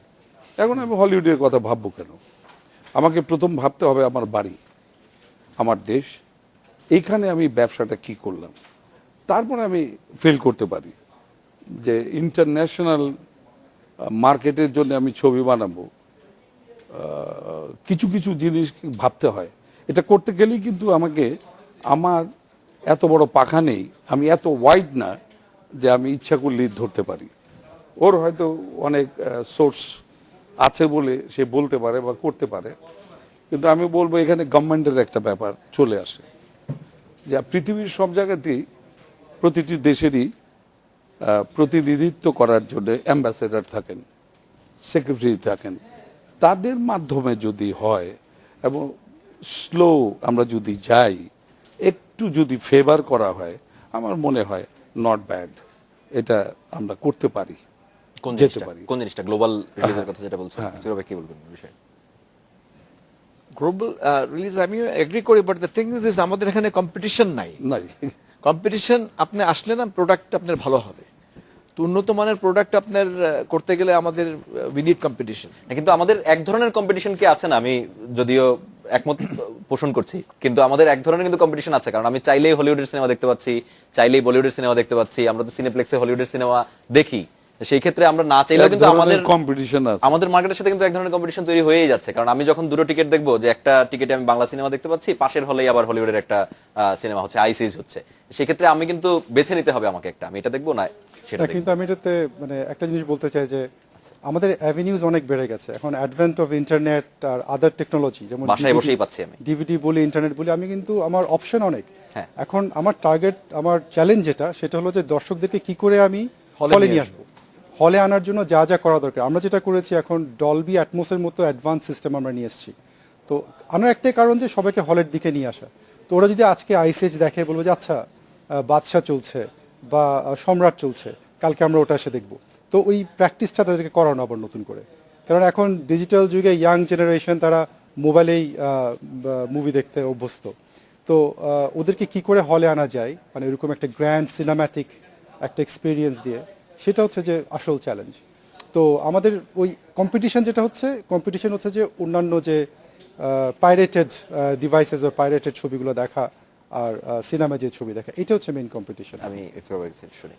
এখন আমি হলিউডের কথা ভাববো কেন? আমাকে প্রথম ভাবতে হবে আমার বাড়ি, আমার দেশ, এইখানে আমি ব্যবসাটা কি করলাম, তারপরে আমি ফেল করতে পারি। যে ইন্টারন্যাশনাল মার্কেটের জন্য আমি ছবি বানাবো, কিছু কিছু জিনিস ভাবতে হয়। এটা করতে গেলেই কিন্তু আমাকে, আমার এত বড় পাখা নেই, আমি এত ওয়াইড না যে আমি ইচ্ছা করলেই ধরতে পারি। ওর হয়তো অনেক সোর্স আছে বলে সে বলতে পারে বা করতে পারে, কিন্তু আমি বলবো এখানে গভর্নমেন্টের একটা ব্যাপার চলে আসে। যে পৃথিবীর সব জায়গাতেই প্রতিটি দেশেরই প্রতিনিধিত্ব করার জন্য অ্যাম্বাসেডর থাকেন, সেক্রেটারি থাকেন। তাদের মাধ্যমে যদি হয় এবং স্লো আমরা যদি যাই, একটু যদি ফেভার করা হয়, আমার মনে হয় নট ব্যাড, এটা আমরা করতে পারি, যেতে পারি। কোন জিনিসটা গ্লোবাল রিলিজের কথা যেটা বলছেন, কিভাবে কি বলবেন এই বিষয়ে? গ্লোবাল রিলিজ আমি এগ্রি করি, বাট দ্য থিং ইজ আমাদের এখানে কম্পিটিশন নাই। নাই, কম্পিটিশন আপনি আসলে না প্রোডাক্ট আপনার ভালো হবে, তো উন্নত মানের প্রোডাক্ট আপনার করতে গেলে আমাদের উই নিড কম্পিটিশন। কিন্তু আমাদের এক ধরনের কম্পিটিশন কি আছে না? আমি যদিও একমত পোষণ করছি, কিন্তু আমাদের এক ধরনের কিন্তু কম্পিটিশন আছে। কারণ আমি চাইলেই হলিউডের সিনেমা দেখতে পাচ্ছি, চাইলেই বলিউডের সিনেমা দেখতে পাচ্ছি। আমরা তো সিনেপ্লেক্সে হলিউডের সিনেমা দেখি, সেই ক্ষেত্রে আমরা না চাইলেও কিন্তু আমাদের কম্পিটিশন আছে, আমাদের মার্কেটের সাথে কিন্তু এক ধরনের কম্পিটিশন তৈরি হয়েই যাচ্ছে। কারণ আমি যখন দুটো টিকিট দেখবো, যে একটা টিকিটে আমি বাংলা সিনেমা দেখতে পাচ্ছি, পাশের হলেই আবার হলিউডের একটা সিনেমা হচ্ছে, আইসিজ হচ্ছে, সেই ক্ষেত্রে আমি কিন্তু বেছে নিতে হবে আমাকে একটা, আমি এটা দেখবো না সেটা দেখবো। কিন্তু আমি এটাতে মানে একটা জিনিস বলতে চাই যে আমাদের অ্যাভিনিউজ অনেক বেড়ে গেছে এখন, অ্যাডভেন্ট অফ ইন্টারনেট আর আদার টেকনোলজি, যেমন বাসায় বসেই পাচ্ছি আমি, ডিভিডি বলি, ইন্টারনেট বলি, আমি কিন্তু আমার অপশন অনেক। হ্যাঁ। এখন আমার টার্গেট, আমার চ্যালেঞ্জ সেটা হলো যে দর্শকদেরকে কি করে আমি হলে নিয়ে আসবো। হলে আনার জন্য যা যা করা দরকার আমরা যেটা করেছি, এখন ডলবি অ্যাটমসের মতো অ্যাডভান্স সিস্টেম আমরা নিয়ে এসেছি। তো আনার একটাই কারণ যে সবাইকে হলের দিকে নিয়ে আসা। তো ওরা যদি আজকে আইসিএইচ দেখে, বলবো যে আচ্ছা বাদশা চলছে বা সম্রাট চলছে, কালকে আমরা ওটা এসে দেখবো। তো ওই প্র্যাকটিসটা তাদেরকে করানো আবার নতুন করে, কারণ এখন ডিজিটাল যুগে ইয়াং জেনারেশন তারা মোবাইলেই মুভি দেখতে অভ্যস্ত। তো ওদেরকে কি করে হলে আনা যায়, মানে এরকম একটা গ্র্যান্ড সিনেম্যাটিক একটা এক্সপিরিয়েন্স দিয়ে, সেটা হচ্ছে যে আসল চ্যালেঞ্জ। তো আমাদের ওই কম্পিটিশন হচ্ছে যে অন্যান্য যে পাইরেটেড ডিভাইসেস বা পাইরেটেড ছবিগুলো দেখা আর সিনেমা যে ছবি দেখা, এটা হচ্ছে মেইন কম্পিটিশন। আমি শুনি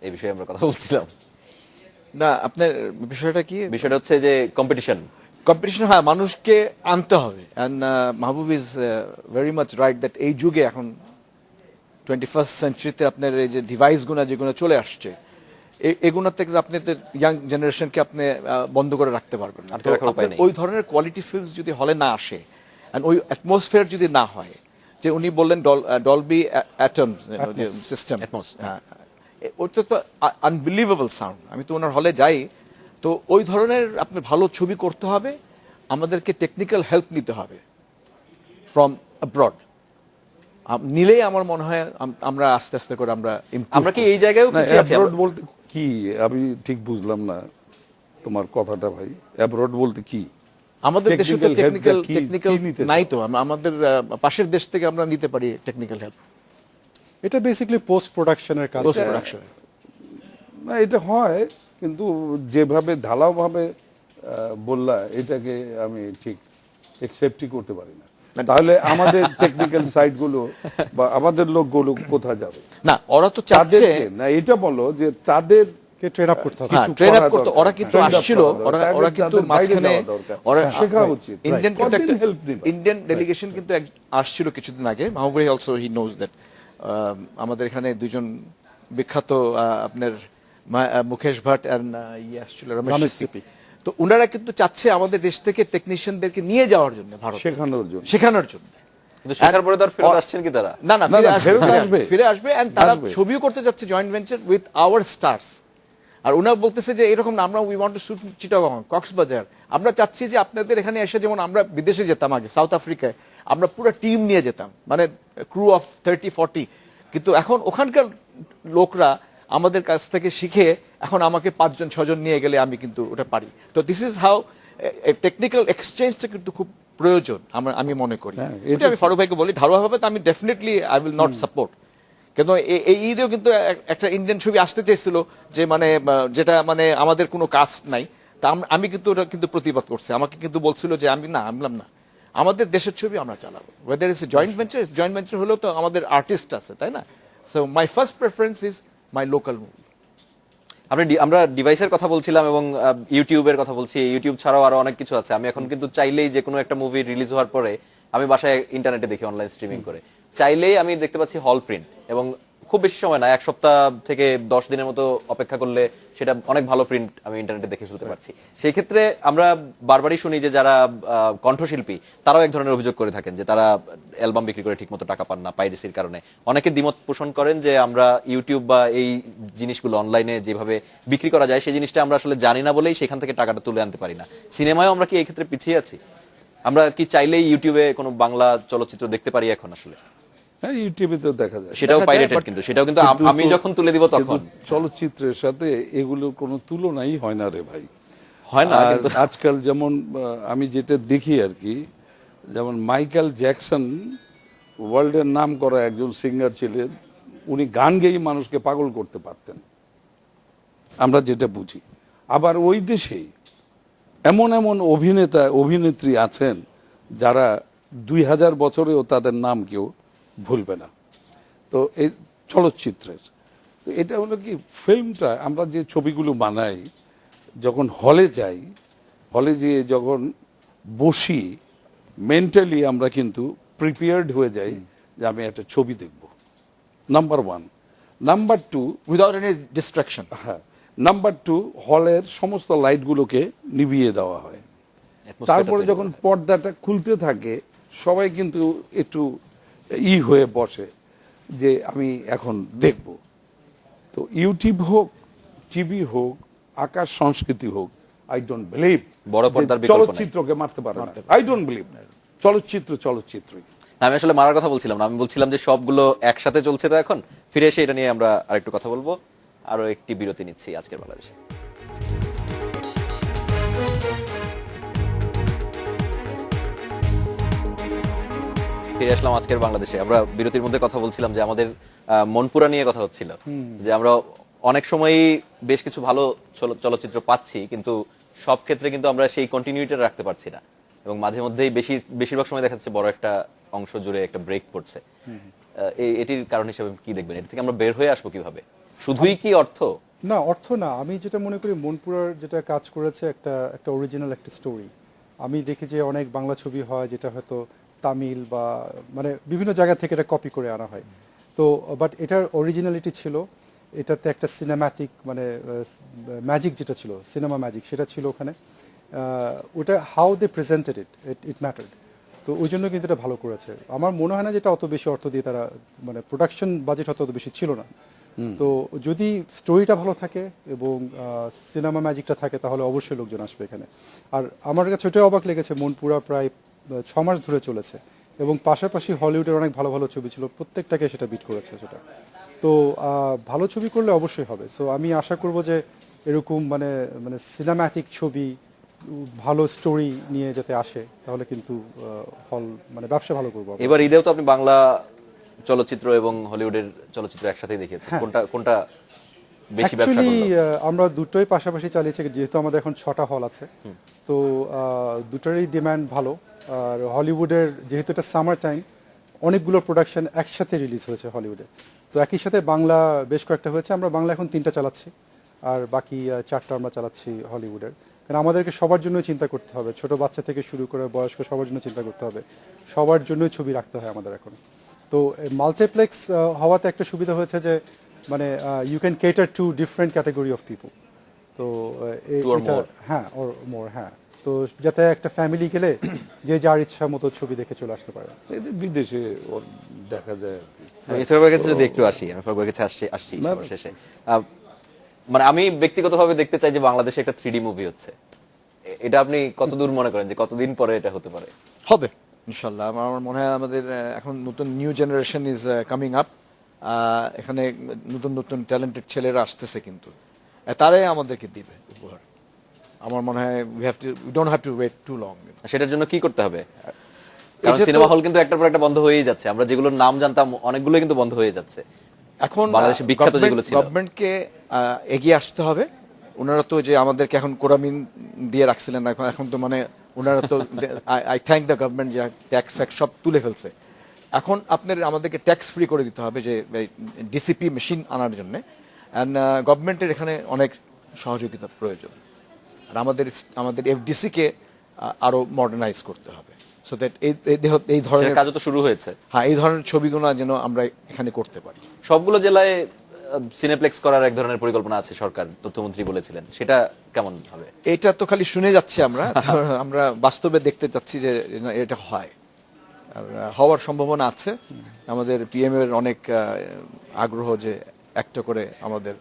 এই বিষয়ে আমরা কথা বলছিলাম। না, আপনার বিষয়টা কি? বিষয়টা হচ্ছে যে কম্পিটিশন, হ্যাঁ, মানুষকে আনতে হবে। And Mahbub is very much right that এই যুগে এখন 21st সেঞ্চুরিতে আপনার এই যে ডিভাইসগুলো যেগুলো চলে আসছে, এগুলোর থেকে আপনাদের ইয়াং জেনারেশনকে আপনি বন্ধ করে রাখতে পারবেন না। আটকে রাখার উপায় আপনার নেই। ওই ধরনের কোয়ালিটি ফিল্মস যদি হলে না আসে and ওই অ্যাটমসফিয়ার যদি না হয়, যে উনি বললেন ডলবি অ্যাটম সিস্টেম, ওটা তো আনবিলিভেবল সাউন্ড। আমি তো ওনার হলে যাই, তো ওই ধরনের আপনার ভালো ছবি করতে হবে, আমাদেরকে টেকনিক্যাল হেল্প নিতে হবে ফ্রম অ্যাব্রড। নিলেই আমার মনে হয় আমরা আস্তে আস্তে করে আমরা improve আমরা কি এই জায়গায়ও না পিছিয়ে আছি? অ্যাব্রড বলতে কি আমি ঠিক বুঝলাম না তোমার কথাটা ভাই। অ্যাব্রড বলতে কি? আমাদের দেশে তো Technical help টা টেকনিক্যাল কি নিতে নাই চাও? তো। আমাদের পাশের দেশ থেকে আমরা নিতে পারি টেকনিক্যাল হেল্প, এটা বেসিক্যালি পোস্ট প্রোডাকশনের কাজ। Post production. না এটা হয়, কিন্তু যেভাবে ঢালাওভাবে বললা এটাকে আমি ঠিক একসেপ্টই করতে পারি না। তাহলে আমাদের টেকনিক্যাল সাইটগুলো বা আমাদের লোকগুলো কোথায় যাবে? না, ওরা তো চাচ্ছে, তাদেরকে না এটা বলো যে তাদের কে ট্রেন আপ করতে হবে। হ্যাঁ, কিছু ট্রেন আপ করা করতে দরকার। ওরা কিন্তু Train up আসছিল, করা দরকার। ওরা কিন্তু তাদের বাইরে মাঝখানে যাওয়া দরকার। ওরা শেখা উচিত। ইন্ডিয়ান কতদিন help নিবে? ইন্ডিয়ান ডেলিগেশন কিন্তু আসছিল কিছুদিন আগে। মাহবুব অলসো হি নোজ দ্যাট আমাদের এখানে দুইজন বিখ্যাত আপনার মুকেশ ভাট আর ইয়ে আসছিল রমেশ রমেশ সিপি। তো ওনারা কিন্তু চাচ্ছে আমাদের দেশ থেকে টেকনিশিয়ানদেরকে নিয়ে যাওয়ার জন্য ভারত, শেখানোর জন্য। শেখানোর জন্য। কিন্তু শেখার পরে তো আর ফেরত আসছেন কি তারা? না না, না, ফিরে না, আসবে, ফেরত ফিরে আসবে। আসবে, ফিরে আসবে, এন্ড তারা আসবে। ছবিও করতে যাচ্ছে joint venture with our stars. আর ওনারা বলতেছে যে এরকম না, আমরা we want to shoot Chittagong, Cox's Bazar. আমরা চাচ্ছি যে আপনাদের এখানে এসে, যেমন আমরা বিদেশে যেতাম আগে সাউথ আফ্রিকায়, আমরা পুরো টিম নিয়ে যেতাম, মানে ক্রু অফ 30-40। কিন্তু এখন ওখানকার লোকরা আমাদের কাছ থেকে শিখে এখন আমাকে 5-6 নিয়ে গেলে আমি কিন্তু ওটা পারি। তো দিস ইজ হাউ টেকনিক্যাল এক্সচেঞ্জটা কিন্তু খুব প্রয়োজন আমি মনে করি। হ্যাঁ, এটা আমি ফারুক ভাইকে বলি, ধারুভাবে তো আমি definitely I will not support. কিন্তু এই ঈদেও কিন্তু একটা ইন্ডিয়ান ছবি আসতে চেয়েছিল, যে মানে যেটা মানে আমাদের কোনো কাস্ট নাই। তা আমি কিন্তু ওটা কিন্তু প্রতিবাদ করছি। আমাকে কিন্তু বলছিল যে আমি বললাম না, আমাদের দেশের ছবি আমরা চালাবো, ওয়েদার ইজ জয়েন্ট ভেঞ্চার হলেও তো আমাদের আর্টিস্ট আছে, তাই না? So my first preference is my local movie. আমরা ডিভাইসের কথা বলছিলাম এবং ইউটিউবের কথা বলছি। ইউটিউব ছাড়াও আরো অনেক কিছু আছে। আমি এখন কিন্তু চাইলেই যে কোনো একটা মুভি রিলিজ হওয়ার পরে আমি বাসায় ইন্টারনেটে দেখি, অনলাইন স্ট্রিমিং করে। চাইলেই আমি দেখতে পাচ্ছি হল প্রিন্ট, এবং খুব বেশি সময় না, 1 সপ্তাহ থেকে 10 দিনের মতো অপেক্ষা করলে সেটা অনেক ভালো প্রিন্ট আমি ইন্টারনেটে দেখে ফেলতে পারছি। সেই ক্ষেত্রে আমরা বারবারই শুনি যে যারা কণ্ঠশিল্পী তারাও এক ধরনের অভিযোগ করে থাকেন যে তারা অ্যালবাম বিক্রি করে ঠিকমতো টাকা পান না পাইরেসির কারণে। অনেকে দ্বিমত পোষণ করেন যে আমরা ইউটিউব বা এই জিনিসগুলো অনলাইনে যেভাবে বিক্রি করা যায় সেই জিনিসটা আমরা আসলে জানি না বলেই সেখান থেকে টাকাটা তুলে আনতে পারি না। সিনেমায়ও আমরা কি এই ক্ষেত্রে পিছিয়ে আছি? আমরা কি চাইলেই ইউটিউবে কোনো বাংলা চলচ্চিত্র দেখতে পারি এখন আসলে? হ্যাঁ, ইউটিউবে তো দেখা যায়। সেটাও দেখা যায়, পাইরেটেড, but- কিন্তু সেটাও কিন্তু আমি যখন তুলে দিব তখন কিন্তু চলচ্চিত্রের সাথে এগুলোর কোনো তুলনাই হয় না রে ভাই। হয় না। আর কিন্তু আজকাল যেমন আমি যেটা দেখি আর কি, যেমন মাইকেল জ্যাকসন ওয়ার্ল্ডের নাম করা একজন সিঙ্গার ছিলেন, উনি গান গেয়ে মানুষকে পাগল করতে পারতেন, আমরা যেটা বুঝি। আবার ওই দেশেই এমন এমন অভিনেতা অভিনেত্রী আছেন যারা 2000 বছরেও তাদের নাম কেউ ভুলবে না। তো এই চলচ্চিত্রের তো এটা হলো কি, ফিল্মটা আমরা যে ছবিগুলো বানাই, যখন হলে যাই, হলে যেয়ে যখন বসি, মেন্টালি আমরা কিন্তু প্রিপেয়ার্ড হয়ে যাই যে আমি একটা ছবি দেখব, number 1। Number 2, without any distraction. হ্যাঁ, নাম্বার 2, হলের সমস্ত লাইটগুলোকে নিভিয়ে দেওয়া হয়। তারপরে যখন পর্দাটা খুলতে থাকে সবাই কিন্তু একটু হয়ে বসে যে আমি এখন দেখব। তো ইউটিউব হোক, টিভি হোক, আকাশ সংস্কৃতি হোক, আই ডোন্ট বিলিভ বড় পর্দার বিকল্প নাই। চলচ্চিত্রকে মারতে পারে না। I don't believe. চলচ্চিত্রই। আমি আসলে মারার কথা বলছিলাম না, আমি বলছিলাম যে সবগুলো একসাথে চলছে। তো এখন ফিরে এসে এটা নিয়ে আমরা আরেকটু কথা বলবো। আরো একটি বিরতি নিচ্ছি আজকের বাংলাদেশে। ফিরে আসলাম আজকের বাংলাদেশে। আমরা বিরতির মধ্যে কথা বলছিলাম যে আমাদের মনপুরা নিয়ে কথা হচ্ছিল, যে আমরা অনেক সময়ই বেশ কিছু ভালো চলচ্চিত্র পাচ্ছি, কিন্তু সব ক্ষেত্রে কিন্তু আমরা সেই কন্টিনিউইটি রাখতে পারছি না, এবং মাঝে মধ্যেই বেশিরভাগ সময় দেখা যাচ্ছে বড় একটা অংশ জুড়ে একটা ব্রেক পড়ছে। এটির কারণ হিসেবে কি দেখবেন? এর থেকে আমরা বের হয়ে আসবো কিভাবে? শুধুই কি অর্থ? না, অর্থ না। আমি যেটা মনে করি, মনপুরার যেটা কাজ করেছে একটা অরিজিনাল একটা স্টোরি। আমি দেখি যে অনেক বাংলা ছবি হয় যেটা হয়তো তামিল বা মানে বিভিন্ন জায়গা থেকে এটা কপি করে আনা হয়। তো বাট এটার অরিজিনালিটি ছিল, এটাতে একটা সিনেম্যাটিক মানে ম্যাজিক যেটা ছিল, সিনেমা ম্যাজিক সেটা ছিল ওখানে। ওটা হাউ দে প্রেজেন্টেড ইট ম্যাটার্ড। তো ওই জন্য কিন্তু এটা ভালো করেছে। আমার মনে হয় না যেটা অত বেশি অর্থ দিয়ে তারা, মানে প্রোডাকশন বাজেট হয়তো অত বেশি ছিল না। তো যদি স্টোরিটা ভালো থাকে এবং সিনেমা ম্যাজিকটা থাকে তাহলে অবশ্যই লোকজন আসবে এখানে। আর আমার কাছে ওটাই অবাক লেগেছে, মনপুরা প্রায় 6 মাস ধরে চলেছে এবং পাশাপাশি হলিউডের অনেক ভালো ভালো ছবি ছিল, প্রত্যেকটাকে সেটা বিট করেছে সেটা। তো ভালো ছবি করলে অবশ্যই হবে। সো আমি আশা করব যে এরকম মানে মানে সিনেম্যাটিক ছবি, ভালো স্টোরি নিয়ে যাতে আসে, তাহলে কিন্তু হল মানে ব্যবসা ভালো করবো আমরা। এবার ঈদেও তো আপনি বাংলা চলচ্চিত্র এবং হলিউডের চলচ্চিত্র একসাথেই দেখিয়েছেন, কোনটা কোনটা বেশি ব্যবসা অ্যাকচুয়ালি করলো? আমরা দুটোই পাশাপাশি চালিয়েছি, যেহেতু আমাদের এখন 6টা হল আছে। তো দুটোরই ডিমান্ড ভালো। আর হলিউডের যেহেতু এটা সামার টাইম, অনেকগুলো প্রোডাকশন একসাথে রিলিজ হয়েছে হলিউডে। তো একই সাথে বাংলা বেশ কয়েকটা হয়েছে। আমরা বাংলা এখন 3টা চালাচ্ছি, আর বাকি 4টা আমরা চালাচ্ছি হলিউডের। কারণ আমাদেরকে সবার জন্যই চিন্তা করতে হবে, ছোট বাচ্চা থেকে শুরু করে বয়স্ক সবার জন্য চিন্তা করতে হবে, সবার জন্যই ছবি রাখতে হয় আমাদের এখন। তো মাল্টিপ্লেক্স হওয়াতে একটা সুবিধা হয়েছে যে মানে you can cater to different category of people. তো Two or এটা more. হ্যাঁ, ওর মোর, হ্যাঁ। তো যাতে একটা ফ্যামিলি গেলে যে যার ইচ্ছা মতো ছবি দেখে চলে আসতে পারে। এটা বিদেশে ওর দেখা যায় আর কি। আমি ইসরাফের কাছে যদি একটু আসি, আমি ফারুকের কাছে আসছি না, সবার শেষে। মানে আমি ব্যক্তিগতভাবে দেখতে চাই যে বাংলাদেশে একটা 3D মুভি হচ্ছে। এটা আপনি কতদূর মনে করেন যে কতদিন পরে এটা হতে পারে? হবে ইনশাল্লাহ। আমার মনে হয় আমাদের এখন নতুন new generation is coming up. এখানে নতুন নতুন ট্যালেন্টেড ছেলেরা আসতেছে, কিন্তু তারাই আমাদেরকে দিবে উপহার। আমার মনে হয় we don't have to wait too long. সেটার জন্য কি করতে হবে? কারণ এটা তো- সিনেমা হল কিন্তু একটার পর একটা বন্ধ হয়েই যাচ্ছে। আমরা যেগুলোর নাম জানতাম অনেকগুলো কিন্তু বন্ধ হয়ে যাচ্ছে। এখন বাংলাদেশে বিখ্যাত যেগুলো ছিল। গভর্নমেন্টকে এগিয়ে আসতে হবে। ওনারা তো যে আমাদেরকে এখন কোরামিন দিয়ে রাখছিলেন না, এখন তো মানে ওনারা তো আই থ্যাংক দ্য গভর্নমেন্ট যে ট্যাক্স ফ্যাক্স সব তুলে ফেলছে। এখন আপনার আমাদেরকে ট্যাক্স ফ্রি করে দিতে হবে, যে ডিসিপি মেশিন আনার জন্য। অ্যান্ড গভর্নমেন্টের এখানে অনেক সহযোগিতা প্রয়োজন। আর আমাদের এফডিসিকে আরো মডার্নাইজ করতে হবে, সো দ্যাট এই ধরনের সেটার কাজও তো শুরু হয়েছে। হ্যাঁ, এই ধরনের ছবিগুলো যেন আমরা এখানে করতে পারি। সবগুলো জেলায় সিনেপ্লেক্স করার এক ধরনের পরিকল্পনা আছে সরকার, তথ্যমন্ত্রী বলেছিলেন। সেটা কেমন হবে? এটা তো খালি শুনে যাচ্ছি আমরা, তো আমরা বাস্তবে দেখতে চাচ্ছি যে এটা হয়। আর হওয়ার সম্ভাবনা আছে। আমাদের পিএম এর অনেক আগ্রহ যে একটা করে আমাদের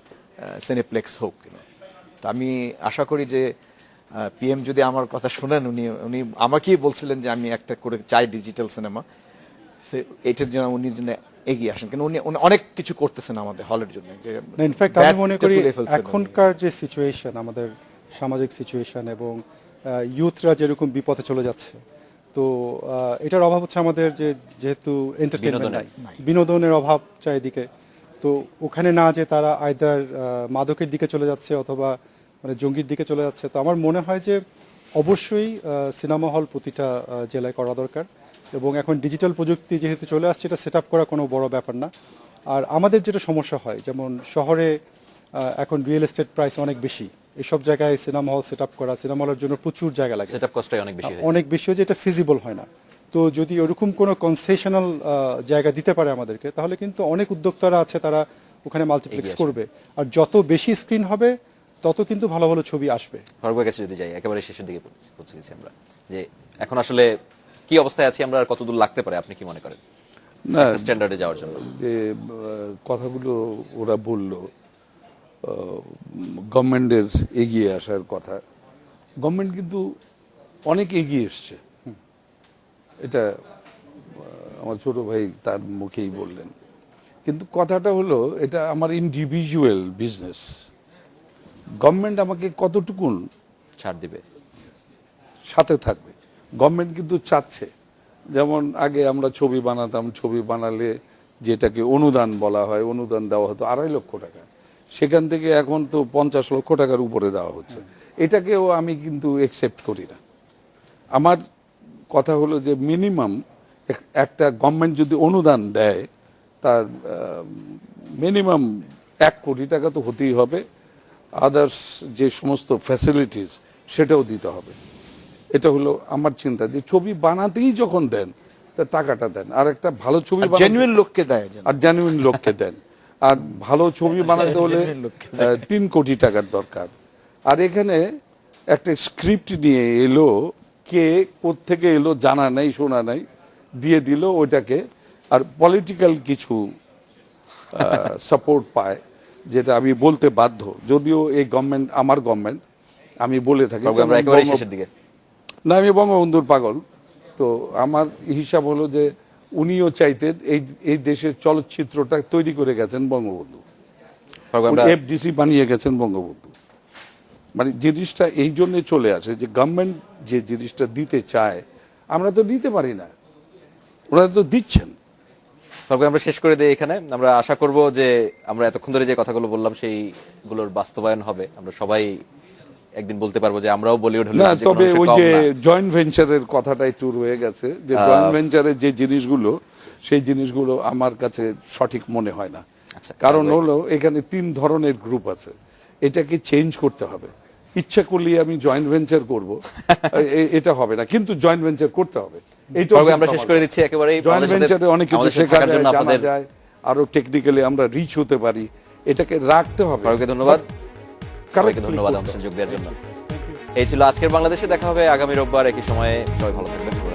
সিনেপ্লেক্স হোক। তো আমি আশা করি যে পিএম যদি আমার কথা শুনেন, উনি আমাকেই বলছিলেন যে আমি একটা করে চাই ডিজিটাল সিনেমা। এটার জন্য উনি জন্য এগিয়ে আসেন, কিন্তু উনি অনেক কিছু করতেছেন আমাদের হলের জন্য। ইনফ্যাক্ট আমি মনে করি এখনকার যে সিচুয়েশন, আমাদের সামাজিক সিচুয়েশন এবং ইউথরা যেরকম বিপথে চলে যাচ্ছে, তো এটার অভাব হচ্ছে আমাদের যেহেতু এন্টারটেইনমেন্ট নাই, বিনোদনের অভাব চারিদিকে। তো ওখানে না যে তারা আইদার মাদকের দিকে চলে যাচ্ছে অথবা মানে জঙ্গির দিকে চলে যাচ্ছে। তো আমার মনে হয় যে অবশ্যই সিনেমা হল প্রতিটা জেলায় করা দরকার। এবং এখন ডিজিটাল প্রযুক্তি যেহেতু চলে আসছে, এটা সেট আপ করা কোনো বড় ব্যাপার না। আর আমাদের যেটা সমস্যা হয়, যেমন শহরে এখন রিয়েল এস্টেট প্রাইস অনেক বেশি, এসব জায়গায় সিনেমা হল সেট আপ করা, সিনেমা হলের জন্য প্রচুর জায়গা লাগে, সেটআপ কস্টটাই অনেক বেশি হয়। অনেক বেশি হয়, যেটা ফিজিবল হয় না। তো যদি ওরকম কোনো কনসেশনাল জায়গা দিতে পারে আমাদেরকে, তাহলে কিন্তু অনেক উদ্যোক্তারা আছে, তারা ওখানে মাল্টিপ্লেক্স করবে। আর যত বেশি স্ক্রিন হবে তত কিন্তু ভালো ভালো ছবি আসবে। ফারুকের কাছে যদি যাই, একেবারে শেষের দিকে পৌঁছে গেছি আমরা, যে এখন আসলে কি অবস্থায় আছি আমরা, আর কতদূর লাগতে পারে আপনি কি মনে করেন না, একটা স্ট্যান্ডার্ডে যাওয়ার জন্য? যে কথাগুলো ওরা বলল গভর্নমেন্টের এগিয়ে আসার কথা, গভর্নমেন্ট কিন্তু অনেক এগিয়ে এসছে। এটা আমার ছোট ভাই তার মুখেই বললেন। কিন্তু কথাটা হলো, এটা আমার ইন্ডিভিজুয়াল বিজনেস। গভর্নমেন্ট আমাকে কতটুকুন ছাড় দিবে? সাথে থাকবে। গভর্নমেন্ট কিন্তু চাচ্ছে, যেমন আগে আমরা ছবি বানাতাম, ছবি বানালে যেটাকে অনুদান বলা হয়, অনুদান দেওয়া হতো 2.5 লক্ষ টাকা, সেখান থেকে এখন তো 50 লক্ষ টাকার উপরে দেওয়া হচ্ছে। এটাকেও আমি কিন্তু একসেপ্ট করি না। আমার কথা হলো যে মিনিমাম একটা গভর্নমেন্ট যদি অনুদান দেয়, তার মিনিমাম 1 কোটি টাকা তো হতেই হবে। আদার্স যে সমস্ত ফ্যাসিলিটিস সেটাও দিতে হবে। এটা হলো আমার চিন্তা, যে ছবি বানাতেই যখন দেন তা টাকাটা দেন, আর একটা ভালো ছবি জেনুইন লোককে দেয় যেন। আর জেনুইন লোককে দেন। আর ভালো ছবি বানাতে হলে 3 কোটি টাকার দরকার। আর এখানে একটা স্ক্রিপ্ট নিয়ে এলো, কে কোত্থেকে এলো জানা নাই শোনা নাই, দিয়ে দিল ওইটাকে। আর পলিটিক্যাল কিছু সাপোর্ট পায়, যেটা আমি বলতে বাধ্য, যদিও এই গভর্নমেন্ট আমার গভর্নমেন্ট, আমি বলে থাকি। আমরা একেবারে শেষের দিকে। না, আমি বঙ্গবন্ধুর পাগল, তো আমার হিসাব হলো যে উনিও চাইতেন এই দেশের চলচ্চিত্রটা তৈরি করে গেছেন বঙ্গবন্ধু, এফডিসি বানিয়ে গেছেন বঙ্গবন্ধু। মানে জিনিসটা এই জন্য চলে আসে যে গভর্নমেন্ট যে জিনিসটা দিতে চায় আমরা তো দিতে পারি না, ওনারা তো দিচ্ছেন। আমরা শেষ করে দিই এখানে। আমরা আশা করব যে আমরা এতক্ষণ ধরে যে কথাগুলো বললাম সেইগুলোর বাস্তবায়ন হবে, আমরা সবাই একদিন বলতে পারবো যে আমরাও বলিউড হলে না, তবে ওই যে জয়েন্ট ভেঞ্চারের কথাটা একটু রয়ে গেছে, যে জয়েন্ট ভেঞ্চারের যে জিনিসগুলো, সেই জিনিসগুলো আমার কাছে সঠিক মনে হয় না। আচ্ছা, কারণ হলো এখানে 3 ধরনের গ্রুপ আছে, এটাকে চেঞ্জ করতে হবে। ইচ্ছা করলে আমি জয়েন্ট ভেঞ্চার করব, এটা হবে না, কিন্তু জয়েন্ট ভেঞ্চার করতে হবে। এইটা আমরা শেষ করে দিচ্ছি একেবারে। জয়েন্ট ভেঞ্চারে অনেক কিছু শেখা যায়, জানা যায়, আরো টেকনিক্যালি আমরা রিচ হতে পারি, এটাকে রাখতে হবে। ফারুককে ধন্যবাদ, সবাইকে ধন্যবাদ আমাদের যোগ দেওয়ার জন্য। এই ছিল আজকের বাংলাদেশে। দেখা হবে আগামী রোববার একই সময়ে। সবাই ভালো থাকবেন।